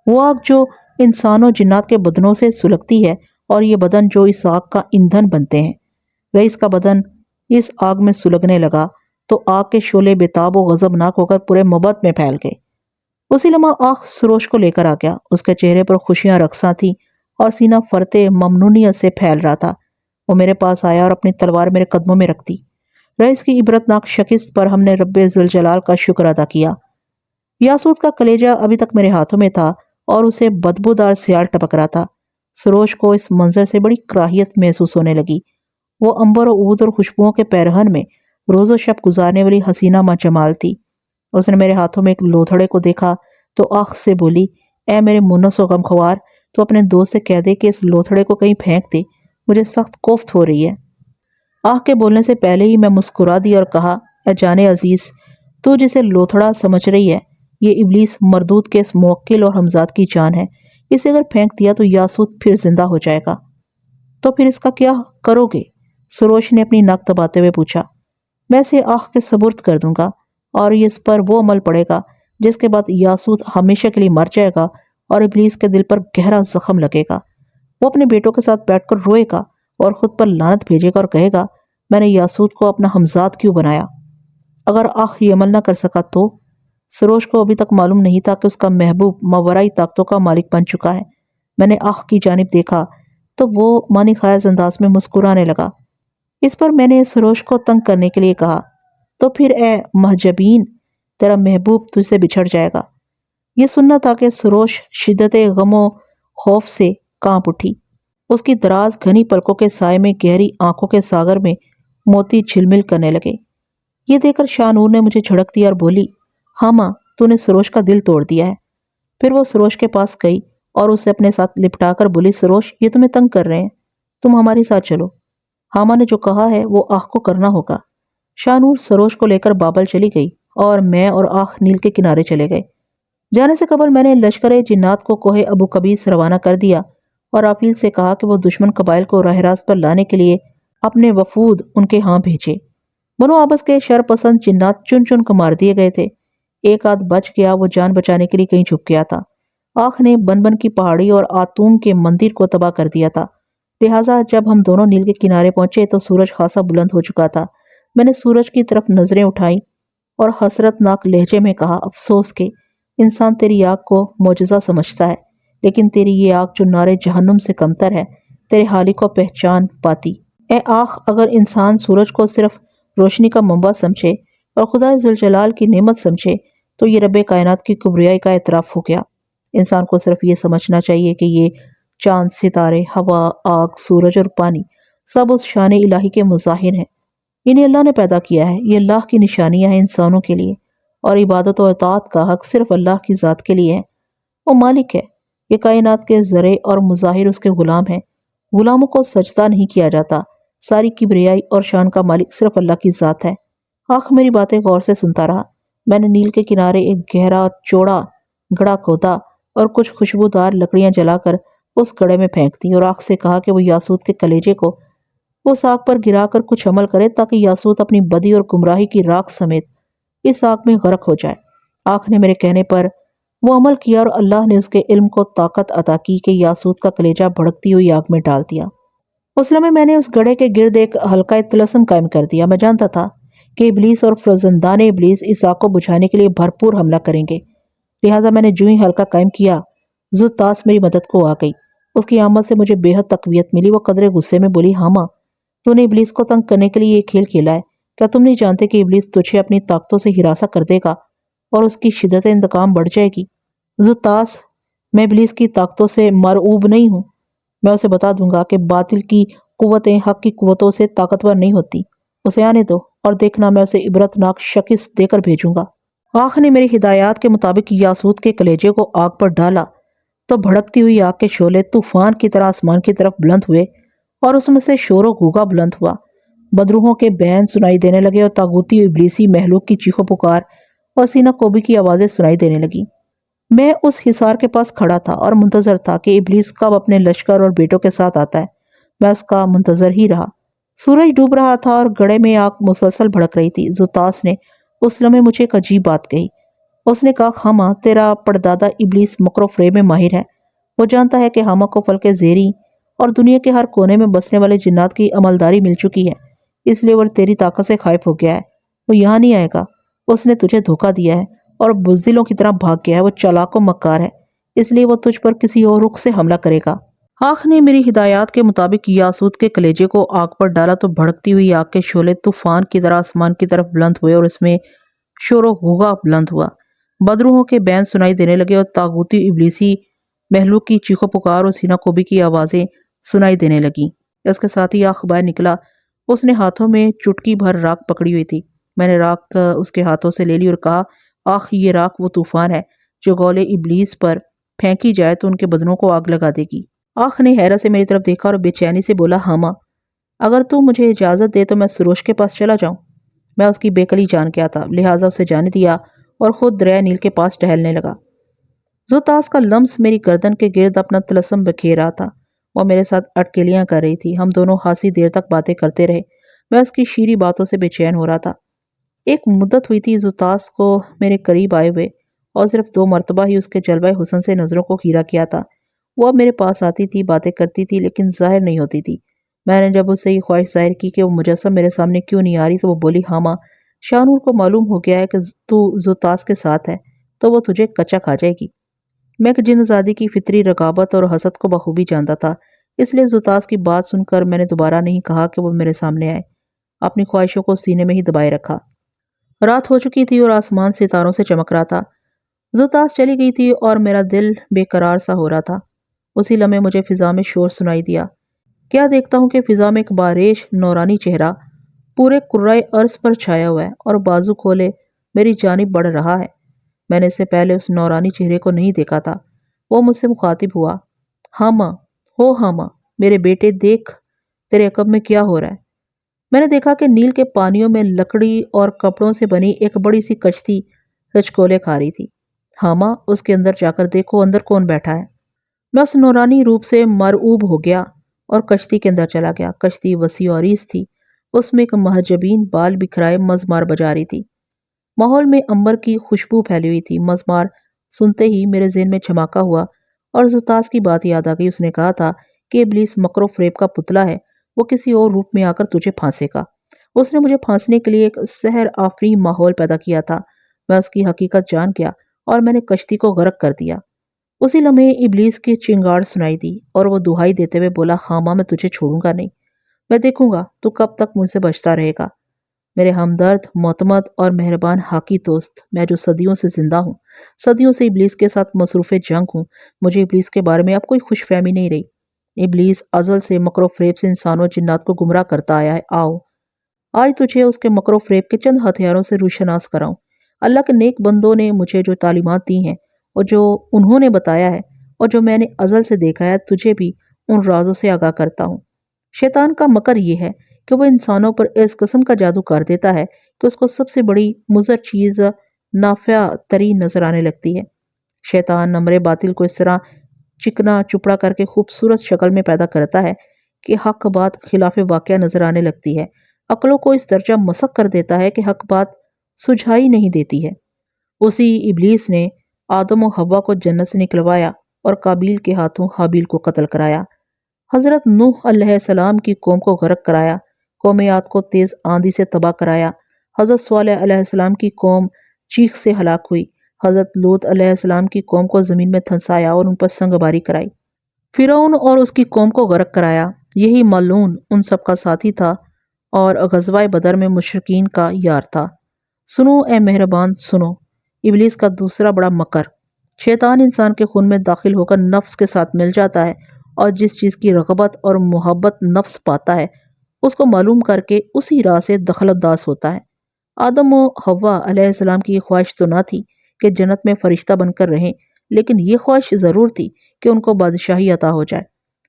وہ آگ جو انسانوں جنات کے بدنوں سے سلگتی ہے اور یہ بدن جو اس آگ کا ایندھن بنتے ہیں۔ رئیس کا بدن اس آگ میں سلگنے لگا تو آگ کے شعلے بےتاب و غضبناک ہو کر پورے محبت میں پھیل گئے۔ اسی لمحہ آخ سروش کو لے کر آ گیا۔ اس کے چہرے پر خوشیاں رقصاں تھیں اور سینہ فرتے ممنونیت سے پھیل رہا تھا۔ وہ میرے پاس آیا اور اپنی تلوار میرے قدموں میں رکھ دی۔ رئیس کی عبرتناک شکست پر ہم نے رب ذوالجلال کا شکر ادا کیا۔ یاسود کا کلیجہ ابھی تک میرے ہاتھوں میں تھا اور اسے بدبودار سیال ٹپک رہا تھا۔ سروش کو اس منظر سے بڑی کراہیت محسوس ہونے لگی۔ وہ عنبر و عود اور خوشبوؤں کے پیرہن میں روز و شب گزارنے والی حسینہ ماں جمال تھی۔ اس نے میرے ہاتھوں میں ایک لوتھڑے کو دیکھا تو آنکھ سے بولی، اے میرے مونس و غمخوار، تو اپنے دوست سے کہہ دے کہ اس لوتھڑے کو کہیں پھینک دے، مجھے سخت کوفت ہو رہی ہے۔ آنکھ کے بولنے سے پہلے ہی میں مسکرا دی اور کہا، اے جان عزیز، تو جسے لوتھڑا سمجھ رہی ہے، یہ ابلیس مردود کے اس موکل اور ہمزاد کی جان ہے۔ اسے اگر پھینک دیا تو یاسود پھر زندہ ہو جائے گا۔ تو پھر اس کا کیا کرو گے؟ سروش نے اپنی ناک دباتے ہوئے پوچھا۔ میں اسے آنکھ کے سپرد کر دوں گا اور اس پر وہ عمل پڑے گا جس کے بعد یاسود ہمیشہ کے لیے مر جائے گا اور ابلیس کے دل پر گہرا زخم لگے گا۔ وہ اپنے بیٹوں کے ساتھ بیٹھ کر روئے گا اور خود پر لعنت بھیجے گا اور کہے گا، میں نے یاسود کو اپنا ہمزاد کیوں بنایا؟ اگر آنکھ یہ عمل نہ کر سکا تو؟ سروش کو ابھی تک معلوم نہیں تھا کہ اس کا محبوب ماورائی طاقتوں کا مالک بن چکا ہے۔ میں نے آنکھ کی جانب دیکھا تو وہ معنی خیز انداز میں مسکرانے لگا۔ اس پر میں نے سروش کو تنگ کرنے کے لیے کہا، تو پھر اے مہجبین، تیرا محبوب تجھ سے بچھڑ جائے گا۔ یہ سننا تھا کہ سروش شدت غم و خوف سے کانپ اٹھی۔ اس کی دراز گھنی پلکوں کے سائے میں گہری آنکھوں کے ساغر میں موتی جھلمل کرنے لگے۔ یہ دیکھ کر شاہ نور نے مجھے جھڑک دیا اور بولی، ہاں ماں، تو نے سروش کا دل توڑ دیا ہے۔ پھر وہ سروش کے پاس گئی اور اسے اپنے ساتھ لپٹا کر بولی، سروش، یہ تمہیں تنگ کر رہے ہیں، تم ہمارے ساتھ چلو۔ ہاما نے جو کہا ہے وہ آنکھ کو کرنا ہوگا۔ شاہ نور سروش کو لے کر بابل چلی گئی اور میں اور آنکھ نیل کے کنارے چلے گئے۔ جانے سے قبل میں نے لشکر جنات کو کوہ ابو قبیس روانہ کر دیا اور آفیل سے کہا کہ وہ دشمن قبائل کو راہ راست پر لانے کے لیے اپنے وفود ان کے ہاں بھیجے۔ بنو عبس کے شر پسند جنات چن چن کو مار دیے گئے تھے۔ ایک آدھ بچ گیا، وہ جان بچانے کے لیے کہیں چھپ گیا تھا۔ آنکھ نے بن بن کی پہاڑی اور آتوم کے مندر کو تباہ کر دیا تھا۔ لہٰذا جب ہم دونوں نیل کے کنارے پہنچے تو سورج خاصا بلند ہو چکا تھا۔ میں نے سورج کی طرف نظریں اٹھائیں اور حسرت ناک لہجے میں کہا، افسوس کہ انسان تیری آگ کو معجزہ سمجھتا ہے، لیکن تیری یہ آگ جو نارے جہنم سے کمتر ہے، تیرے حالی کو پہچان پاتی۔ اے آنکھ، اگر انسان سورج کو صرف روشنی کا منبع سمجھے اور خدا ذوالجلال کی نعمت سمجھے تو یہ رب کائنات کی کبریائی کا اعتراف ہو گیا۔ انسان کو صرف یہ سمجھنا چاہیے کہ یہ چاند، ستارے، ہوا، آگ، سورج اور پانی سب اس شان الہی کے مظاہر ہیں۔ انہیں اللہ نے پیدا کیا ہے، یہ اللہ کی نشانیاں ہیں انسانوں کے لیے، اور عبادت و اطاعت کا حق صرف اللہ کی ذات کے لیے ہے۔ وہ مالک ہے، یہ کائنات کے ذرے اور مظاہر اس کے غلام ہیں۔ غلاموں کو سجدہ نہیں کیا جاتا۔ ساری کبریائی اور شان کا مالک صرف اللہ کی ذات ہے۔ آنکھ میری باتیں غور سے سنتا رہا۔ میں نے نیل کے کنارے ایک گہرا چوڑا گڑھا کھودا اور کچھ خوشبودار لکڑیاں جلا کر اس گڑھے میں پھینک دی اور آنکھ سے کہا کہ وہ یاسود کے کلیجے کو اس آگ پر گرا کر کچھ عمل کرے تاکہ یاسود اپنی بدی اور گمراہی کی راکھ سمیت اس آگ میں غرق ہو جائے۔ آنکھ نے میرے کہنے پر وہ عمل کیا اور اللہ نے اس کے علم کو طاقت عطا کی کہ یاسود کا کلیجہ بھڑکتی ہوئی آگ میں ڈال دیا۔ اس لمحے میں نے اس گڑھے کے گرد ایک حلقہ طلسم قائم کر دیا۔ میں جانتا تھا کہ ابلیس اور فرزندان ابلیس اس آگ کو بجھانے کے لیے بھرپور حملہ کریں گے، لہٰذا میں نے جو ہی حلقہ قائم کیا، زوتاس میری مدد کو آ گئی۔ اس کی آمد سے مجھے بے حد تقویت ملی۔ وہ قدرے غصے میں بولی، ہاں ماں، تو نے ابلیس کو تنگ کرنے کے لیے یہ کھیل کھیلا ہے۔ کیا تم نہیں جانتے کہ ابلیس تجھے اپنی طاقتوں سے ہراساں کر دے گا اور اس کی شدت انتقام بڑھ جائے گی؟ زوتاس، میں ابلیس کی طاقتوں سے مرعوب نہیں ہوں۔ میں اسے بتا دوں گا کہ باطل کی قوتیں حق کی قوتوں سے طاقتور نہیں ہوتی۔ اسے آنے دو اور دیکھنا میں اسے عبرتناک شکست دے کر بھیجوں گا۔ آنکھ نے میری ہدایات کے مطابق یاسود کے کلیجے کو آگ پر ڈالا تو بھڑکتی ہوئی آگ کے شعلے طوفان کی طرح آسمان کی طرف بلند ہوئے اور اس میں سے شور و غوغا بلند ہوا۔ بدروحوں کے بین سنائی دینے لگے اور طاغوتی و ابلیسی محلوق کی چیخ و پکار اور سینہ کوبی کی آوازیں سنائی دینے لگی۔ میں اس حصار کے پاس کھڑا تھا اور منتظر تھا کہ ابلیس کب اپنے لشکر اور بیٹوں کے ساتھ آتا ہے۔ میں اس کا منتظر ہی رہا۔ سورج ڈوب رہا تھا اور گڑھے میں آگ مسلسل بھڑک رہی تھی۔ زوتاس نے اس لمحے مجھے ایک عجیب بات کہی۔ اس نے کہا، ہاما، تیرا پردادا ابلیس مکر و فریب میں ماہر ہے۔ وہ جانتا ہے کہ ہاما کو فلک زیریں اور دنیا کے ہر کونے میں بسنے والے جنات کی عملداری مل چکی ہے، اس لیے وہ تیری طاقت سے خائف ہو گیا ہے۔ وہ یہاں نہیں آئے گا۔ اس نے تجھے دھوکہ دیا ہے اور بزدلوں کی طرح بھاگ گیا ہے۔ وہ چالاک و مکار ہے، اس لیے وہ تجھ پر کسی اور رخ سے حملہ کرے گا۔ آنکھ نے میری ہدایات کے مطابق یاسود کے کلیجے کو آگ پر ڈالا تو بھڑکتی ہوئی آگ کے شعلے طوفان کی طرح آسمان کی طرف بلند ہوئے اور اس میں شور و غوغا بلند ہوا۔ بدروحوں کے بین سنائی دینے لگے اور طاغوتی ابلیسی محلوق کی چیخو پکار اور سینہ کوبی کی آوازیں سنائی دینے لگیں۔ اس کے ساتھ ہی آنکھ باہر نکلا۔ اس نے ہاتھوں میں چٹکی بھر راکھ پکڑی ہوئی تھی۔ میں نے راکھ اس کے ہاتھوں سے لے لی اور کہا، آخ یہ راکھ وہ طوفان ہے جو غول ابلیس پر پھینکی جائے تو ان کے بدنوں کو آگ لگا دے گی۔ آنکھ نے حیرت سے میری طرف دیکھا اور بے چینی سے بولا، ہاں ماں، اگر تو مجھے اجازت دے تو میں سروش کے پاس چلا جاؤں۔ میں اس کی بیکلی جان کیا تھا، لہٰذا اسے جانے دیا اور خود دریائے نیل کے پاس ٹہلنے لگا۔ زوتاس کا لمس میری گردن کے گرد اپنا طلسم بکھیر رہا تھا۔ وہ میرے ساتھ اٹکلیاں کر رہی تھی۔ ہم دونوں خاصی دیر تک باتیں کرتے رہے۔ میں اس کی شیریں باتوں سے بے چین ہو رہا تھا۔ ایک مدت ہوئی تھی زوتاس کو میرے قریب آئے ہوئے، اور صرف 2 مرتبہ ہی اس کے جلوہ حسن سے نظروں کو خیرہ کیا تھا۔ وہ اب میرے پاس آتی تھی، باتیں کرتی تھی، لیکن ظاہر نہیں ہوتی تھی۔ میں نے جب اس سے یہ خواہش ظاہر کی کہ وہ مجسم میرے سامنے کیوں نہیں آ رہی تو وہ بولی، ہاں ماں، شاہنور کو معلوم ہو گیا ہے کہ تو زوتاس کے ساتھ ہے تو وہ تجھے کچا کھا جائے گی۔ میں ایک جن زادی کی فطری رغبت اور حسد کو بخوبی جانتا تھا، اس لیے زوتاس کی بات سن کر میں نے دوبارہ نہیں کہا کہ وہ میرے سامنے آئے۔ اپنی خواہشوں کو سینے میں ہی دبائے رکھا۔ رات ہو چکی تھی اور آسمان ستاروں سے چمک رہا تھا۔ زوتاس چلی گئی تھی اور میرا دل بے قرار سا ہو رہا تھا۔ اسی لمحے مجھے فضا میں شور سنائی دیا۔ کیا دیکھتا ہوں کہ فضا میں ایک باریش نورانی چہرہ پورے کرۂ ارض پر چھایا ہوا ہے اور بازو کھولے میری جانب بڑھ رہا ہے۔ میں نے اس سے پہلے اس نورانی چہرے کو نہیں دیکھا تھا۔ وہ مجھ سے مخاطب ہوا، ہاں ماں، ہاں ماں، میرے بیٹے دیکھ تیرے عقب میں کیا ہو رہا ہے۔ میں نے دیکھا کہ نیل کے پانیوں میں لکڑی اور کپڑوں سے بنی ایک بڑی سی کشتی ہچکولے کھا رہی تھی۔ ہاں ماں، اس کے اندر جا کر دیکھو اندر کون بیٹھا ہے۔ میں اس نورانی روپ سے مرعوب ہو گیا اور کشتی کے اندر چلا گیا۔ کشتی وسیع و عریض تھی۔ اس میں ایک محجبین بال بکھرائے مزمار بجا رہی تھی۔ ماحول میں عنبر کی خوشبو پھیلی ہوئی تھی۔ مزمار سنتے ہی میرے ذہن میں جھماکا ہوا اور زوتاس کی بات یاد آ گئی۔ اس نے کہا تھا کہ ابلیس مکر و فریب کا پتلا ہے، وہ کسی اور روپ میں آ کر تجھے پھانسے گا۔ اس نے مجھے پھانسنے کے لیے ایک سحر آفریں ماحول پیدا کیا تھا۔ میں اس کی حقیقت جان گیا اور میں نے کشتی کو غرق کر دیا۔ اسی لمحے ابلیس کی چنگاڑ سنائی دی اور وہ دہائی دیتے ہوئے بولا، ہاں ماں، میں تجھے چھوڑوں گا نہیں۔ میں دیکھوں گا تو کب تک مجھ سے بچتا رہے گا۔ میرے ہمدرد، معتمد اور مہربان حاکی دوست، میں جو صدیوں سے زندہ ہوں، صدیوں سے ابلیس کے ساتھ مصروف جنگ ہوں، مجھے ابلیس کے بارے میں اب کوئی خوش فہمی نہیں رہی۔ ابلیس ازل سے مکر و فریب سے انسانوں و جنات کو گمراہ کرتا آیا ہے۔ آؤ آج تجھے اس کے مکر و فریب کے چند ہتھیاروں سے روشناس کراؤں۔ اللہ کے نیک بندوں نے مجھے جو تعلیمات دی ہیں اور جو انہوں نے بتایا ہے اور جو میں نے ازل سے دیکھا ہے، تجھے بھی ان رازوں سے آگاہ کرتا ہوں۔ شیطان کا مکر یہ ہے کہ وہ انسانوں پر اس قسم کا جادو کر دیتا ہے کہ اس کو سب سے بڑی مضر چیز نافع ترین نظر آنے لگتی ہے۔ شیطان نمر باطل کو اس طرح چکنا چپڑا کر کے خوبصورت شکل میں پیدا کرتا ہے کہ حق بات خلاف واقعہ نظر آنے لگتی ہے۔ عقلوں کو اس درجہ مسخ کر دیتا ہے کہ حق بات سجھائی نہیں دیتی ہے۔ اسی ابلیس نے آدم و حوا کو جنت سے نکلوایا اور قابیل کے ہاتھوں حابیل کو قتل کرایا۔ حضرت نوح علیہ السلام کی قوم کو غرق کرایا، قوم عاد کو تیز آندھی سے تباہ کرایا۔ حضرت صالح علیہ السلام کی قوم چیخ سے ہلاک ہوئی۔ حضرت لوط علیہ السلام کی قوم کو زمین میں دھنسایا اور ان پر سنگ باری کرائی۔ فرعون اور اس کی قوم کو غرق کرایا۔ یہی ملعون ان سب کا ساتھی تھا اور غزوہ بدر میں مشرکین کا یار تھا۔ سنو اے مہربان، سنو ابلیس کا دوسرا بڑا مکر۔ شیطان انسان کے خون میں داخل ہو کر نفس کے ساتھ مل جاتا ہے اور جس چیز کی رغبت اور محبت نفس پاتا ہے اس کو معلوم کر کے اسی راہ سے دخل انداز ہوتا ہے۔ آدم و حوا علیہ السلام کی یہ خواہش تو نہ تھی کہ جنت میں فرشتہ بن کر رہیں، لیکن یہ خواہش ضرور تھی کہ ان کو بادشاہی عطا ہو جائے۔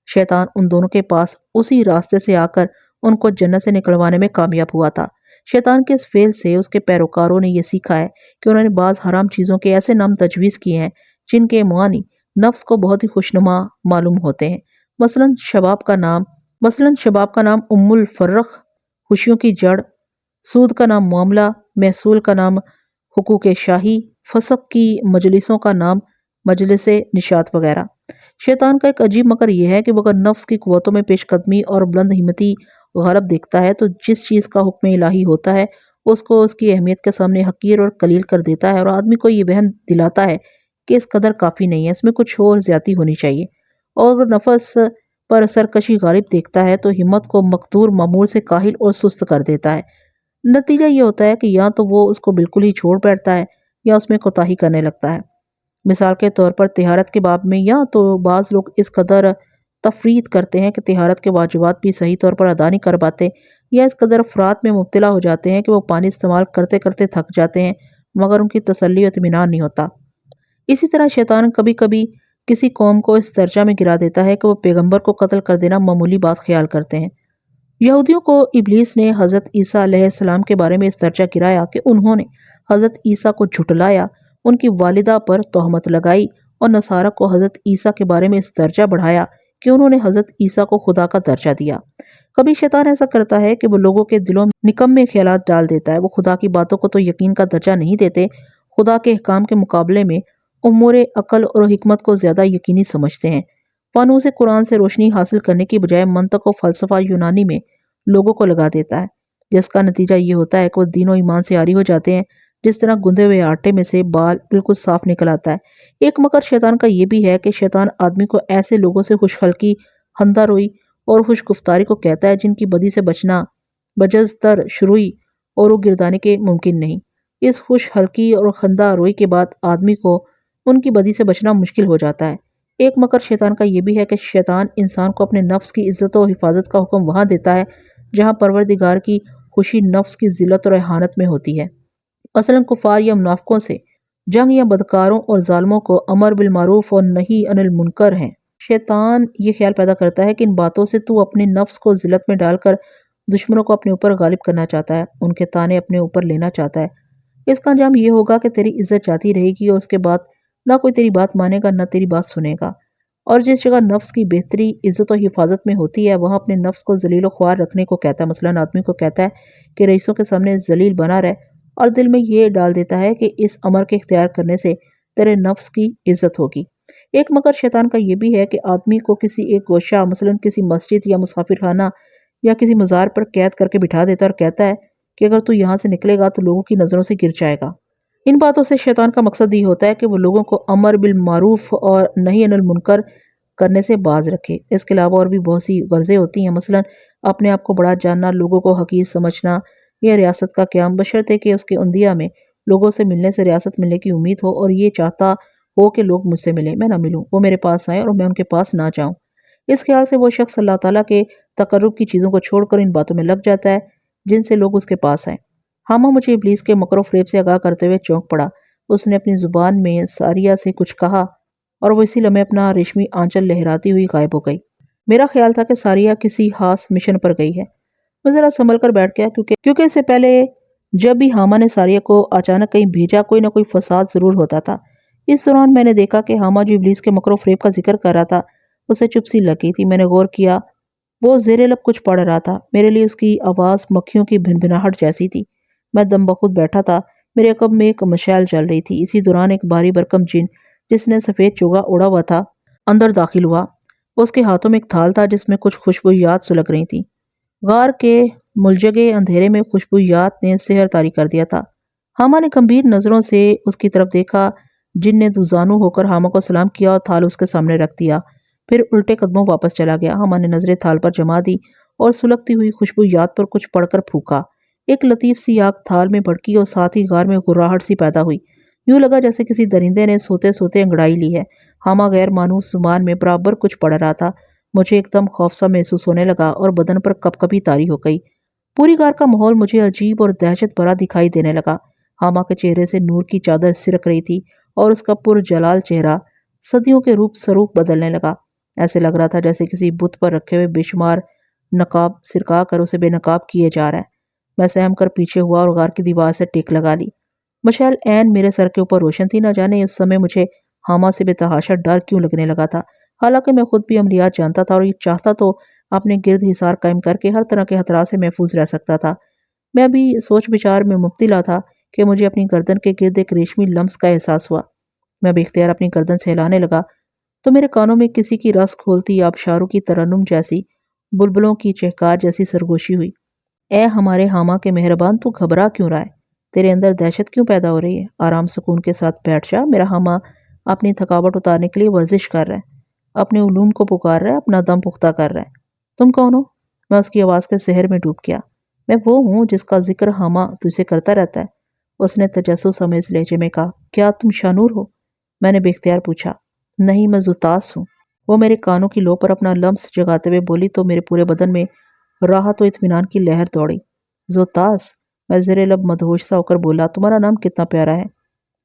شیطان ان دونوں کے پاس اسی راستے سے آ کر ان کو جنت سے نکلوانے میں کامیاب ہوا تھا۔ شیطان کے اس فعل سے اس کے پیروکاروں نے یہ سیکھا ہے کہ انہوں نے بعض حرام چیزوں کے ایسے نام تجویز کیے ہیں جن کے معانی نفس کو بہت ہی خوشنما معلوم ہوتے ہیں۔ مثلاً شباب کا نام ام الفرخ، خوشیوں کی جڑ، سود کا نام معاملہ، محصول کا نام حقوق شاہی، فسق کی مجلسوں کا نام مجلس نشاط وغیرہ۔ شیطان کا ایک عجیب مکر یہ ہے کہ وہ اگر نفس کی قوتوں میں پیش قدمی اور بلند ہمتی غالب دیکھتا ہے تو جس چیز کا حکم الہی ہوتا ہے اس کو اس کی اہمیت کے سامنے حقیر اور قلیل کر دیتا ہے اور آدمی کو یہ وہم دلاتا ہے کہ اس قدر کافی نہیں ہے، اس میں کچھ اور زیادتی ہونی چاہیے۔ اور اگر نفس پر سرکشی غالب دیکھتا ہے تو ہمت کو مقدور معمور سے کاہل اور سست کر دیتا ہے۔ نتیجہ یہ ہوتا ہے کہ یا تو وہ اس کو بالکل ہی چھوڑ بیٹھتا ہے یا اس میں کوتاہی کرنے لگتا ہے۔ مثال کے طور پر طہارت کے باب میں یا تو بعض لوگ اس قدر تفرید کرتے ہیں کہ طہارت کے واجبات بھی صحیح طور پر ادا نہیں کر پاتے، یا اس قدر افراط میں مبتلا ہو جاتے ہیں کہ وہ پانی استعمال کرتے کرتے تھک جاتے ہیں مگر ان کی تسلی و اطمینان نہیں ہوتا۔ اسی طرح شیطان کبھی کبھی کسی قوم کو اس درجہ میں گرا دیتا ہے کہ وہ پیغمبر کو قتل کر دینا معمولی بات خیال کرتے ہیں۔ یہودیوں کو ابلیس نے حضرت عیسیٰ علیہ السلام کے بارے میں اس درجہ گرایا کہ انہوں نے حضرت عیسیٰ کو جھٹلایا، ان کی والدہ پر تہمت لگائی، اور نصارہ کو حضرت عیسیٰ کے بارے میں اس درجہ بڑھایا کہ انہوں نے حضرت عیسیٰ کو خدا کا درجہ دیا۔ کبھی شیطان ایسا کرتا ہے کہ وہ لوگوں کے دلوں میں نکمے خیالات ڈال دیتا ہے۔ وہ خدا کی باتوں کو تو یقین کا درجہ نہیں دیتے، خدا کے احکام کے مقابلے میں امور عقل اور حکمت کو زیادہ یقینی سمجھتے ہیں۔ فانوس قرآن سے روشنی حاصل کرنے کی بجائے منطق و فلسفہ یونانی میں لوگوں کو لگا دیتا ہے، جس کا نتیجہ یہ ہوتا ہے کہ وہ دین و ایمان سے عاری ہو جاتے ہیں، جس طرح گندے ہوئے آٹے میں سے بال بالکل صاف نکل آتا ہے۔ ایک مکر شیطان کا یہ بھی ہے کہ شیطان آدمی کو ایسے لوگوں سے خوش خلقی، ہندہ روئی اور خوش گفتاری کو کہتا ہے جن کی بدی سے بچنا بجز تر شروعی اور وہ گردانے کے ممکن نہیں۔ اس خوش خلقی اور خندہ روئی کے بعد آدمی کو ان کی بدی سے بچنا مشکل ہو جاتا ہے۔ ایک مکر شیطان کا یہ بھی ہے کہ شیطان انسان کو اپنے نفس کی عزت و حفاظت کا حکم وہاں دیتا ہے جہاں پروردگار کی خوشی نفس کی ذلت اور اہانت میں ہوتی ہے۔ مثلا کفار یا منافقوں سے جنگ یا بدکاروں اور ظالموں کو امر بالمعروف اور نہی عن المنکر ہیں۔ شیطان یہ خیال پیدا کرتا ہے کہ ان باتوں سے تو اپنے نفس کو ذلت میں ڈال کر دشمنوں کو اپنے اوپر غالب کرنا چاہتا ہے، ان کے طعنے اپنے اوپر لینا چاہتا ہے۔ اس کا انجام یہ ہوگا کہ تیری عزت جاتی رہے گی اور اس کے بعد نہ کوئی تیری بات مانے گا نہ تیری بات سنے گا۔ اور جس جگہ نفس کی بہتری عزت و حفاظت میں ہوتی ہے وہاں اپنے نفس کو ذلیل و خوار رکھنے کو کہتا ہے۔ مثلا آدمی کو کہتا ہے کہ رئیسوں کے سامنے ذلیل بنا رہے، اور دل میں یہ ڈال دیتا ہے کہ اس امر کے اختیار کرنے سے تیرے نفس کی عزت ہوگی۔ ایک مکر شیطان کا یہ بھی ہے کہ آدمی کو کسی ایک گوشہ مثلا کسی مسجد یا مسافر خانہ یا کسی مزار پر قید کر کے بٹھا دیتا ہے اور کہتا ہے کہ اگر تو یہاں سے نکلے گا تو لوگوں کی نظروں سے گر جائے گا۔ ان باتوں سے شیطان کا مقصد یہ ہوتا ہے کہ وہ لوگوں کو امر بالمعروف اور نہی عن المنکر کرنے سے باز رکھے۔ اس کے علاوہ اور بھی بہت سی غرضیں ہوتی ہیں، مثلا اپنے آپ کو بڑا جاننا، لوگوں کو حقیر سمجھنا، یا ریاست کا قیام، بشرطے کہ اس کے عندیہ میں لوگوں سے ملنے سے ریاست ملنے کی امید ہو اور یہ چاہتا ہو کہ لوگ مجھ سے ملیں، میں نہ ملوں، وہ میرے پاس آئیں اور میں ان کے پاس نہ جاؤں۔ اس خیال سے وہ شخص اللہ تعالیٰ کے تقرب کی چیزوں کو چھوڑ کر ان باتوں میں لگ جاتا ہے جن سے لوگ اس کے پاس آئیں۔ حامہ مجھے ابلیس کے مکر و فریب سے آگاہ کرتے ہوئے چونک پڑا۔ اس نے اپنی زبان میں ساریہ سے کچھ کہا اور وہ اسی لمحے اپنا ریشمی آنچل لہراتی ہوئی غائب ہو گئی۔ میرا خیال تھا کہ ساریہ کسی خاص مشن پر گئی ہے۔ میں ذرا سنبھل کر بیٹھ گیا کیونکہ اس سے پہلے جب بھی حامہ نے ساریہ کو اچانک کہیں بھیجا کوئی نہ کوئی فساد ضرور ہوتا تھا۔ اس دوران میں نے دیکھا کہ حامہ جو ابلیس کے مکر و فریب کا ذکر کر رہا تھا اسے چپ سی لگ گئی تھی۔ میں نے غور کیا، وہ زیر لب کچھ پڑھ رہا تھا۔ میرے لیے اس کی آواز مکھیوں کی بھنبھناہٹ جیسی تھی۔ میں دم بخود بیٹھا تھا، میرے عقب میں ایک مشعل جل رہی تھی۔ اسی دوران ایک بھاری بھرکم جن جس نے سفید چوغا اوڑا ہوا تھا اندر داخل ہوا۔ اس کے ہاتھوں میں ایک تھال تھا جس میں کچھ خوشبویات سلگ رہی تھیں۔ غار کے ملجگے اندھیرے میں خوشبویات نے سحر طاری کر دیا تھا۔ حامہ نے گمبھیر نظروں سے اس کی طرف دیکھا۔ جن نے دوزانو ہو کر حامہ کو سلام کیا اور تھال اس کے سامنے رکھ دیا، پھر الٹے قدموں واپس چلا گیا۔ حامہ نے نظریں تھال پر جما دی اور سلگتی ہوئی خوشبویات پر کچھ پڑھ کر پھونکا۔ ایک لطیف سی آگ تھال میں بھڑکی اور ساتھ ہی غار میں غراہٹ سی پیدا ہوئی۔ یوں لگا جیسے کسی درندے نے سوتے سوتے انگڑائی لی ہے۔ حامہ غیر مانوس زبان میں برابر کچھ پڑھ رہا تھا۔ مجھے ایک دم خوف سا محسوس ہونے لگا اور بدن پر کپ کپی طاری ہو گئی۔ پوری غار کا ماحول مجھے عجیب اور دہشت بھرا دکھائی دینے لگا۔ حامہ کے چہرے سے نور کی چادر سرک رہی تھی اور اس کا پرجلال چہرہ صدیوں کے روپ سروپ بدلنے لگا۔ ایسے لگ رہا تھا جیسے کسی بت پر رکھے ہوئے بے شمار نقاب سرکا کر اسے بے نقاب کیے جا رہا ہے۔ میں سہم کر پیچھے ہوا اور غار کی دیوار سے ٹیک لگا لی۔ مشعل عین میرے سر کے اوپر روشن تھی۔ نہ جانے اس سمے مجھے حامہ سے بے تحاشا ڈر کیوں لگنے لگا تھا، حالانکہ میں خود بھی عملیات جانتا تھا اور یہ چاہتا تو اپنے گرد حصار قائم کر کے ہر طرح کے خطرات سے محفوظ رہ سکتا تھا۔ میں ابھی سوچ بچار میں مبتلا تھا کہ مجھے اپنی گردن کے گرد ایک ریشمی لمس کا احساس ہوا۔ میں بے اختیار اپنی گردن سے ہلانے لگا تو میرے کانوں میں کسی کی رس کھولتی آبشاروں کی ترنم جیسی، بلبلوں کی چہکار جیسی سرگوشی ہوئی۔ اے ہمارے حامہ کے مہربان، تو گھبرا کیوں رہا ہے؟ تیرے اندر دہشت کیوں پیدا ہو رہی ہے؟ آرام سکون کے ساتھ بیٹھ جا، میرا حامہ اپنی تھکاوٹ اتارنے کے لیے ورزش کر رہا ہے۔ اپنے علوم کو پکار رہا ہے، اپنا دم پختہ کر رہا ہے۔ تم کون ہو؟ میں اس کی آواز کے سحر میں ڈوب گیا۔ میں وہ ہوں جس کا ذکر حامہ تجھے کرتا رہتا ہے۔ اس نے تجسس آمیز لہجے میں کہا، کیا تم شانور ہو؟ میں نے بے اختیار پوچھا۔ نہیں، میں زوتاس ہوں۔ وہ میرے کانوں کی لو پر اپنا لمس جگاتے ہوئے بولی تو میرے پورے بدن میں راحت و اطمینان کی لہر دوڑی۔ زوتاس، میں زیر لب مدہوش سا ہو کر بولا، تمہارا نام کتنا پیارا ہے،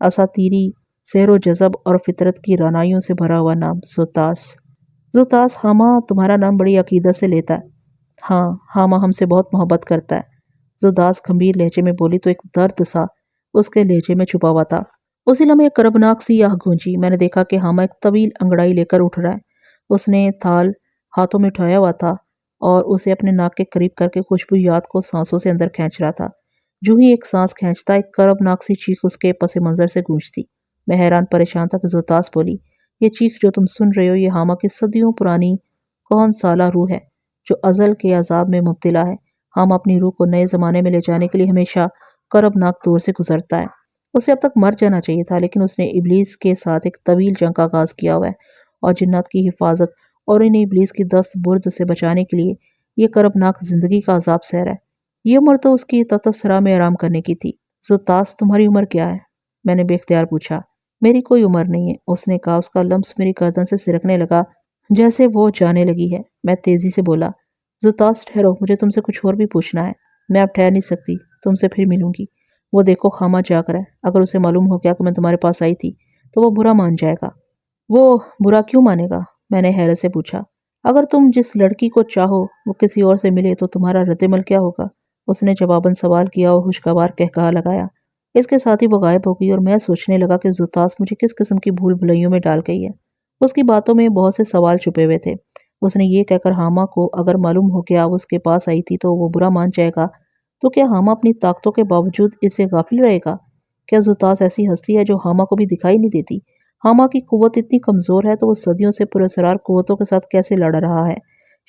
اساطیری سحر و جذب اور فطرت کی رعنائیوں سے بھرا ہوا نام، زوتاس۔ زوتاس، حامہ تمہارا نام بڑی عقیدت سے لیتا ہے۔ ہاں، حامہ ہم سے بہت محبت کرتا ہے، زوتاس گمبھیر لہجے میں بولی تو ایک درد سا اس کے لہجے میں چھپا ہوا تھا۔ اسی لمحے ایک کربناک سی آہ گونجی۔ میں نے دیکھا کہ حامہ ایک طویل انگڑائی لے کر اٹھ رہا ہے۔ اس نے تھال ہاتھوں میں اٹھایا ہوا تھا اور اسے اپنے ناک کے قریب کر کے خوشبویات کو سانسوں سے اندر کھینچ رہا تھا۔ جو ہی ایک سانس کھینچتا، ایک کربناک سی چیخ اس کے پس منظر سے گونجتی۔ میں حیران پریشان تھا کہ زوتاس بولی، یہ چیخ جو تم سن رہے ہو، یہ حامہ کی صدیوں پرانی کون سالہ روح ہے جو ازل کے عذاب میں مبتلا ہے۔ حامہ اپنی روح کو نئے زمانے میں لے جانے کے لیے ہمیشہ کربناک دور سے گزرتا ہے۔ اسے اب تک مر جانا چاہیے تھا، لیکن اس نے ابلیس کے ساتھ ایک طویل جنگ کا آغاز کیا ہوا ہے اور جنات کی حفاظت اور انہیں ابلیس کی دست برد سے بچانے کے لیے یہ کربناک زندگی کا عذاب سہ رہا ہے۔ یہ عمر تو اس کی تحت الثری میں آرام کرنے کی تھی۔ زوتاس، تمہاری عمر کیا ہے؟ میں نے بے اختیار پوچھا۔ میری کوئی عمر نہیں ہے، اس نے کہا۔ اس کا لمس میری گردن سے سرکنے لگا جیسے وہ جانے لگی ہے۔ میں تیزی سے بولا، زوتاس ٹھہرو، مجھے تم سے کچھ اور بھی پوچھنا ہے۔ میں اب ٹھہر نہیں سکتی، تم سے پھر ملوں گی۔ وہ دیکھو، حامہ جاگ رہا ہے، اگر اسے معلوم ہو گیا کہ میں تمہارے پاس آئی تھی تو وہ برا مان جائے گا۔ وہ برا کیوں مانے گا؟ میں نے حیرت سے پوچھا۔ اگر تم جس لڑکی کو چاہو وہ کسی اور سے ملے تو تمہارا رد عمل کیا ہوگا؟ اس نے جواباً سوال کیا اور خوشگوار قہقہا لگایا۔ اس کے ساتھ ہی وہ غائب ہو گئی اور میں سوچنے لگا کہ زوتاس مجھے کس قسم کی بھول بھلائیوں میں ڈال گئی ہے۔ اس کی باتوں میں بہت سے سوال چھپے ہوئے تھے۔ اس نے یہ کہہ کر حامہ کو اگر معلوم ہو گیا وہ اس کے پاس آئی تھی تو وہ برا مان جائے گا، تو کیا حامہ اپنی طاقتوں کے باوجود اس سے غافل رہے گا؟ کیا زوتاس ایسی ہستی ہے جو حامہ کو بھی دکھائی نہیں دیتی؟ حامہ کی قوت اتنی کمزور ہے تو وہ صدیوں سے پراسرار قوتوں کے ساتھ کیسے لڑ رہا ہے؟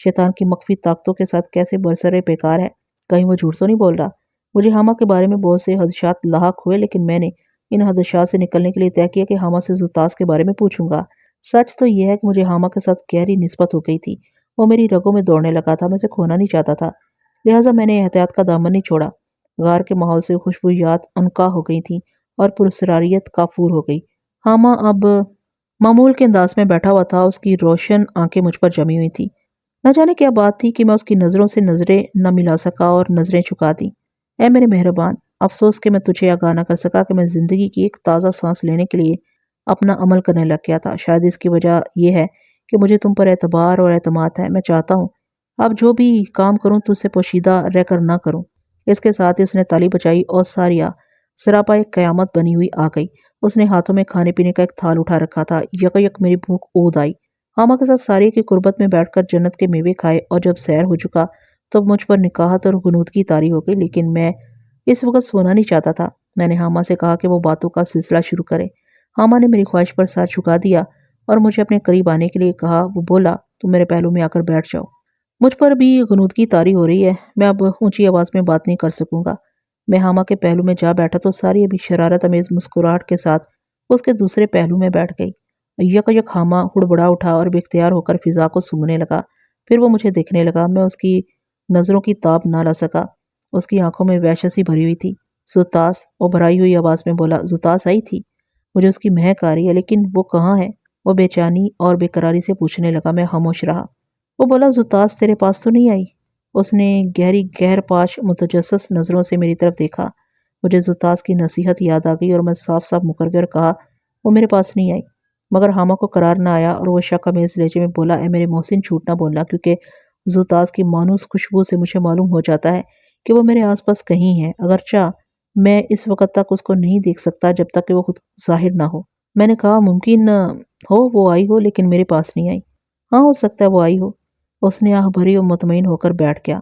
شیطان کی مخفی طاقتوں کے ساتھ کیسے برسر پیکار ہے؟ کہیں وہ جھوٹ تو نہیں بول رہا؟ مجھے حامہ کے بارے میں بہت سے خدشات لاحق ہوئے، لیکن میں نے ان خدشات سے نکلنے کے لیے طے کیا کہ حامہ سے زوتاس کے بارے میں پوچھوں گا۔ سچ تو یہ ہے کہ مجھے حامہ کے ساتھ گہری نسبت ہو گئی تھی۔ وہ میری رگوں میں دوڑنے لگا تھا، میں اسے کھونا نہیں چاہتا تھا، لہٰذا میں نے احتیاط کا دامن نہیں چھوڑا۔ غار کے ماحول سے خوشبویات انقا ہو گئی تھیں اور پراسراریت کافور ہو گئی۔ حامہ اب معمول کے انداز میں بیٹھا ہوا تھا، اس کی روشن آنکھیں مجھ پر جمی ہوئی تھیں۔ نہ جانے کیا بات تھی کہ میں اس کی نظروں سے نظریں نہ ملا سکا اور نظریں چکا دیں۔ اے میرے مہربان، افسوس کہ میں تجھے آگاہ نہ کر سکا کہ میں زندگی کی ایک تازہ سانس لینے کے لیے اپنا عمل کرنے لگ گیا تھا۔ شاید اس کی وجہ یہ ہے کہ مجھے تم پر اعتبار اور اعتماد ہے۔ میں چاہتا ہوں اب جو بھی کام کروں تو اسے پوشیدہ رہ کر نہ کروں۔ اس کے ساتھ ہی اس نے تالی بجائی اور ساریہ سراپا ایک قیامت بنی ہوئی آ گئی۔ اس نے ہاتھوں میں کھانے پینے کا ایک تھال اٹھا رکھا تھا۔ یک میری بھوک اود آئی۔ حامہ کے ساتھ ساریہ کی قربت میں بیٹھ کر جنت کے میوے کھائے اور جب سیر ہو چکا تو مجھ پر نکاہت اور غنودگی طاری ہو گئی، لیکن میں اس وقت سونا نہیں چاہتا تھا۔ میں نے حامہ سے کہا کہ وہ باتوں کا سلسلہ شروع کرے۔ حامہ نے میری خواہش پر سر جھکا دیا اور مجھے اپنے قریب آنے کے لیے کہا۔ وہ بولا، تم میرے پہلو میں آ کر بیٹھ جاؤ۔ مجھ پر بھی غنودگی طاری ہو رہی ہے، میں اب اونچی آواز میں بات نہیں کر سکوں گا۔ میں حامہ کے پہلو میں جا بیٹھا تو ساریہ بھی شرارت امیز مسکراہٹ کے ساتھ اس کے دوسرے پہلو میں بیٹھ گئی۔ یک حامہ ہڑبڑا اٹھا اور بے اختیار ہو کر فضا کو سونگھنے لگا۔ پھر وہ مجھے دیکھنے لگا۔ میں اس کی نظروں کی تاب نہ لا سکا۔ اس کی آنکھوں میں وحشت سی بھری ہوئی تھی۔ زوتاس، وہ بھرائی ہوئی آواز میں بولا۔ زوتاس آئی تھی؟ مجھے اس کی مہک آ رہی ہے، لیکن وہ کہاں ہے؟ وہ بے چینی اور بے قراری سے پوچھنے لگا۔ میں خاموش رہا۔ وہ بولا، زوتاس تیرے پاس تو نہیں آئی؟ اس نے گہر پاش متجسس نظروں سے میری طرف دیکھا۔ مجھے زوتاس کی نصیحت یاد آ گئی اور میں صاف صاف مکر گیا اور کہا، وہ میرے پاس نہیں آئی۔ مگر حامہ کو قرار نہ آیا اور وہ شک امیز لہجے میں بولا، اے میرے محسن، جھوٹ نہ بولنا، کیونکہ زوتاس کی مانوس خوشبو سے مجھے معلوم ہو جاتا ہے کہ وہ میرے آس پاس کہیں ہے، اگرچہ میں اس وقت تک اس کو نہیں دیکھ سکتا جب تک کہ وہ خود ظاہر نہ ہو۔ میں نے کہا، ممکن ہو وہ آئی ہو لیکن میرے پاس نہیں آئی۔ ہاں، ہو سکتا ہے وہ آئی ہو۔ اس نے آہ بھری اور مطمئن ہو کر بیٹھ گیا۔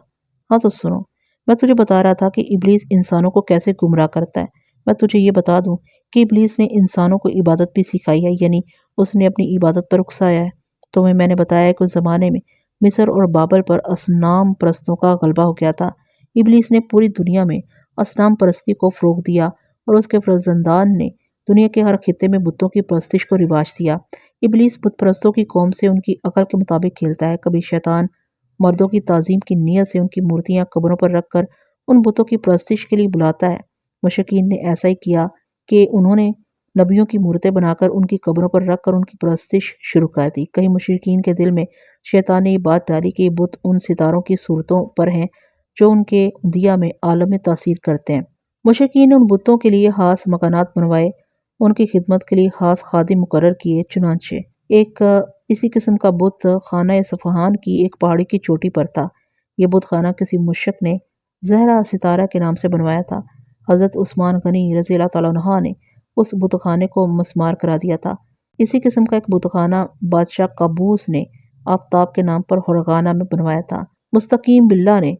ہاں تو سنو، میں تجھے بتا رہا تھا کہ ابلیس انسانوں کو کیسے گمراہ کرتا ہے۔ میں تجھے یہ بتا دوں کہ ابلیس نے انسانوں کو عبادت بھی سکھائی ہے، یعنی اس نے اپنی عبادت پر اکسایا ہے۔ تمہیں میں نے بتایا کہ اس زمانے میں مصر اور بابل پر اصنام پرستوں کا غلبہ ہو گیا تھا۔ ابلیس نے پوری دنیا میں اصنام پرستی کو فروغ دیا اور اس کے فرزندان نے دنیا کے ہر خطے میں بتوں کی پرستش کو رواج دیا۔ ابلیس بت پرستوں کی قوم سے ان کی عقل کے مطابق کھیلتا ہے۔ کبھی شیطان مردوں کی تعظیم کی نیت سے ان کی مورتیاں قبروں پر رکھ کر ان بتوں کی پرستش کے لیے بلاتا ہے۔ مشرکین نے ایسا ہی کیا کہ انہوں نے نبیوں کی مورتیں بنا کر ان کی قبروں پر رکھ کر ان کی پرستش شروع کر دی۔ کئی مشرکین کے دل میں شیطان نے یہ بات ڈالی کہ یہ بت ان ستاروں کی صورتوں پر ہیں جو ان کے دیا میں عالم میں تاثیر کرتے ہیں۔ مشرکین نے ان بتوں کے لیے خاص مکانات بنوائے، ان کی خدمت کے لیے خاص خادم مقرر کیے۔ چنانچہ ایک اسی قسم کا بت خانہ اصفہان کی ایک پہاڑی کی چوٹی پر تھا۔ یہ بت خانہ کسی مشرک نے زہرہ ستارہ کے نام سے بنوایا تھا۔ حضرت عثمان غنی رضی اللہ تعالیٰ عنہ نے اس بت خانے کو مسمار کرا دیا تھا۔ اسی قسم کا ایک بت خانہ بادشاہ قابوس نے آفتاب کے نام پر ہرغانہ میں بنوایا تھا۔ مستقیم باللہ نے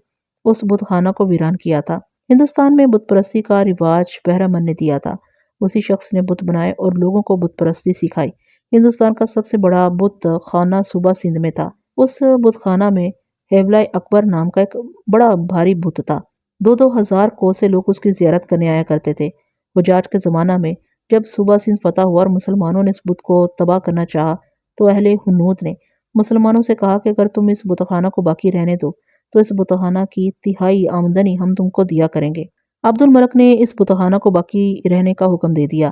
اس بت خانہ کو ویران کیا تھا۔ ہندوستان میں بت پرستی کا رواج بہرامند نے دیا تھا۔ اسی شخص نے بت بنائے اور لوگوں کو بت پرستی سکھائی۔ ہندوستان کا سب سے بڑا بت خانہ صوبہ سندھ میں تھا۔ اس بت خانہ میں ہیولائے اکبر نام کا ایک بڑا بھاری بت تھا۔ 2,000 کوس سے لوگ اس کی زیارت کرنے آیا کرتے تھے۔ حجاج کے زمانہ میں جب صوبہ سندھ فتح ہوا اور مسلمانوں نے اس بت کو تباہ کرنا چاہا تو اہل ہنود نے مسلمانوں سے کہا کہ اگر تم اس بت خانہ کو باقی رہنے دو تو اس بت خانہ کی تہائی آمدنی ہم تم کو دیا کریں گے۔ عبد الملک نے اس بت خانہ کو باقی رہنے کا حکم دے دیا۔